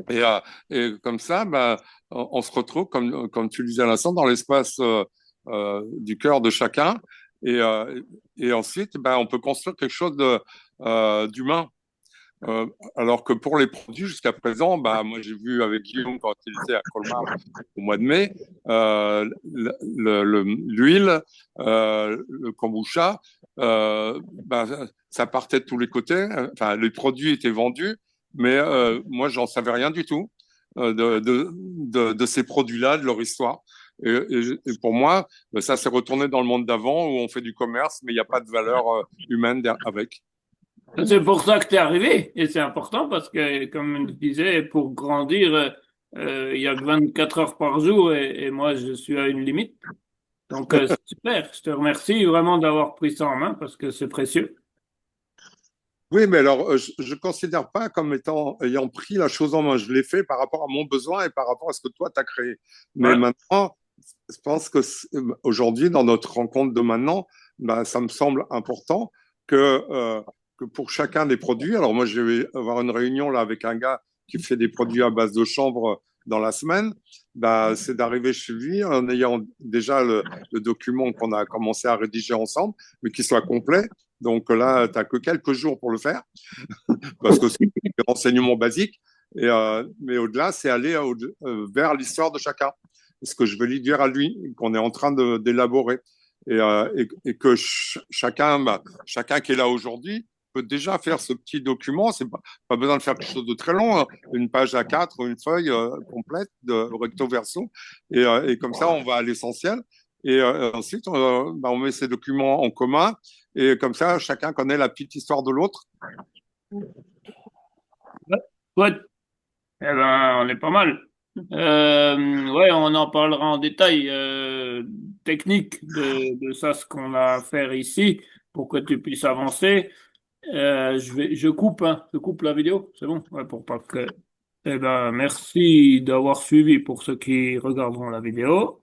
Et comme ça, ben, on se retrouve, comme tu le disais à l'instant, dans l'espace du cœur de chacun. Et ensuite, ben, on peut construire quelque chose d'humain. Alors que pour les produits, jusqu'à présent, bah, moi j'ai vu avec Guillaume quand il était à Colmar au mois de mai, l'huile, le kombucha, bah, ça partait de tous les côtés. Enfin, les produits étaient vendus, mais moi j'en savais rien du tout de ces produits-là, de leur histoire. Et pour moi, ben, ça s'est retourné dans le monde d'avant où on fait du commerce, mais il n'y a pas de valeur humaine avec. C'est pour ça que tu es arrivé. Et c'est important parce que, comme je disais, pour grandir, il y a que 24 heures par jour et moi, je suis à une limite. Donc, c'est super. Je te remercie vraiment d'avoir pris ça en main parce que c'est précieux. Oui, mais alors, je ne considère pas comme ayant pris la chose en main. Je l'ai fait par rapport à mon besoin et par rapport à ce que toi, tu as créé. Mais Ouais. maintenant, je pense que aujourd'hui, dans notre rencontre de maintenant, ben, ça me semble important que pour chacun des produits, alors moi, je vais avoir une réunion là avec un gars qui fait des produits à base de chanvre dans la semaine, ben, c'est d'arriver chez lui en ayant déjà le document qu'on a commencé à rédiger ensemble, mais qui soit complet. Donc là, tu n'as que quelques jours pour le faire, parce que c'est des renseignements basiques. Mais au-delà, c'est aller vers l'histoire de chacun. Ce que je veux lui dire à lui, qu'on est en train d'élaborer. Et que chacun qui est là aujourd'hui peut déjà faire ce petit document. C'est pas besoin de faire quelque chose de très long, hein. Une page A4 ou une feuille complète de recto verso. Et comme ça, on va à l'essentiel. Et ensuite, on met ces documents en commun. Et comme ça, chacun connaît la petite histoire de l'autre. Ouais. Eh ben, on est pas mal. Ouais, on en parlera en détail technique de ça, ce qu'on a à faire ici pour que tu puisses avancer. Je coupe, hein, je coupe la vidéo, c'est bon? Ouais, pour pas que. Eh ben, merci d'avoir suivi pour ceux qui regarderont la vidéo.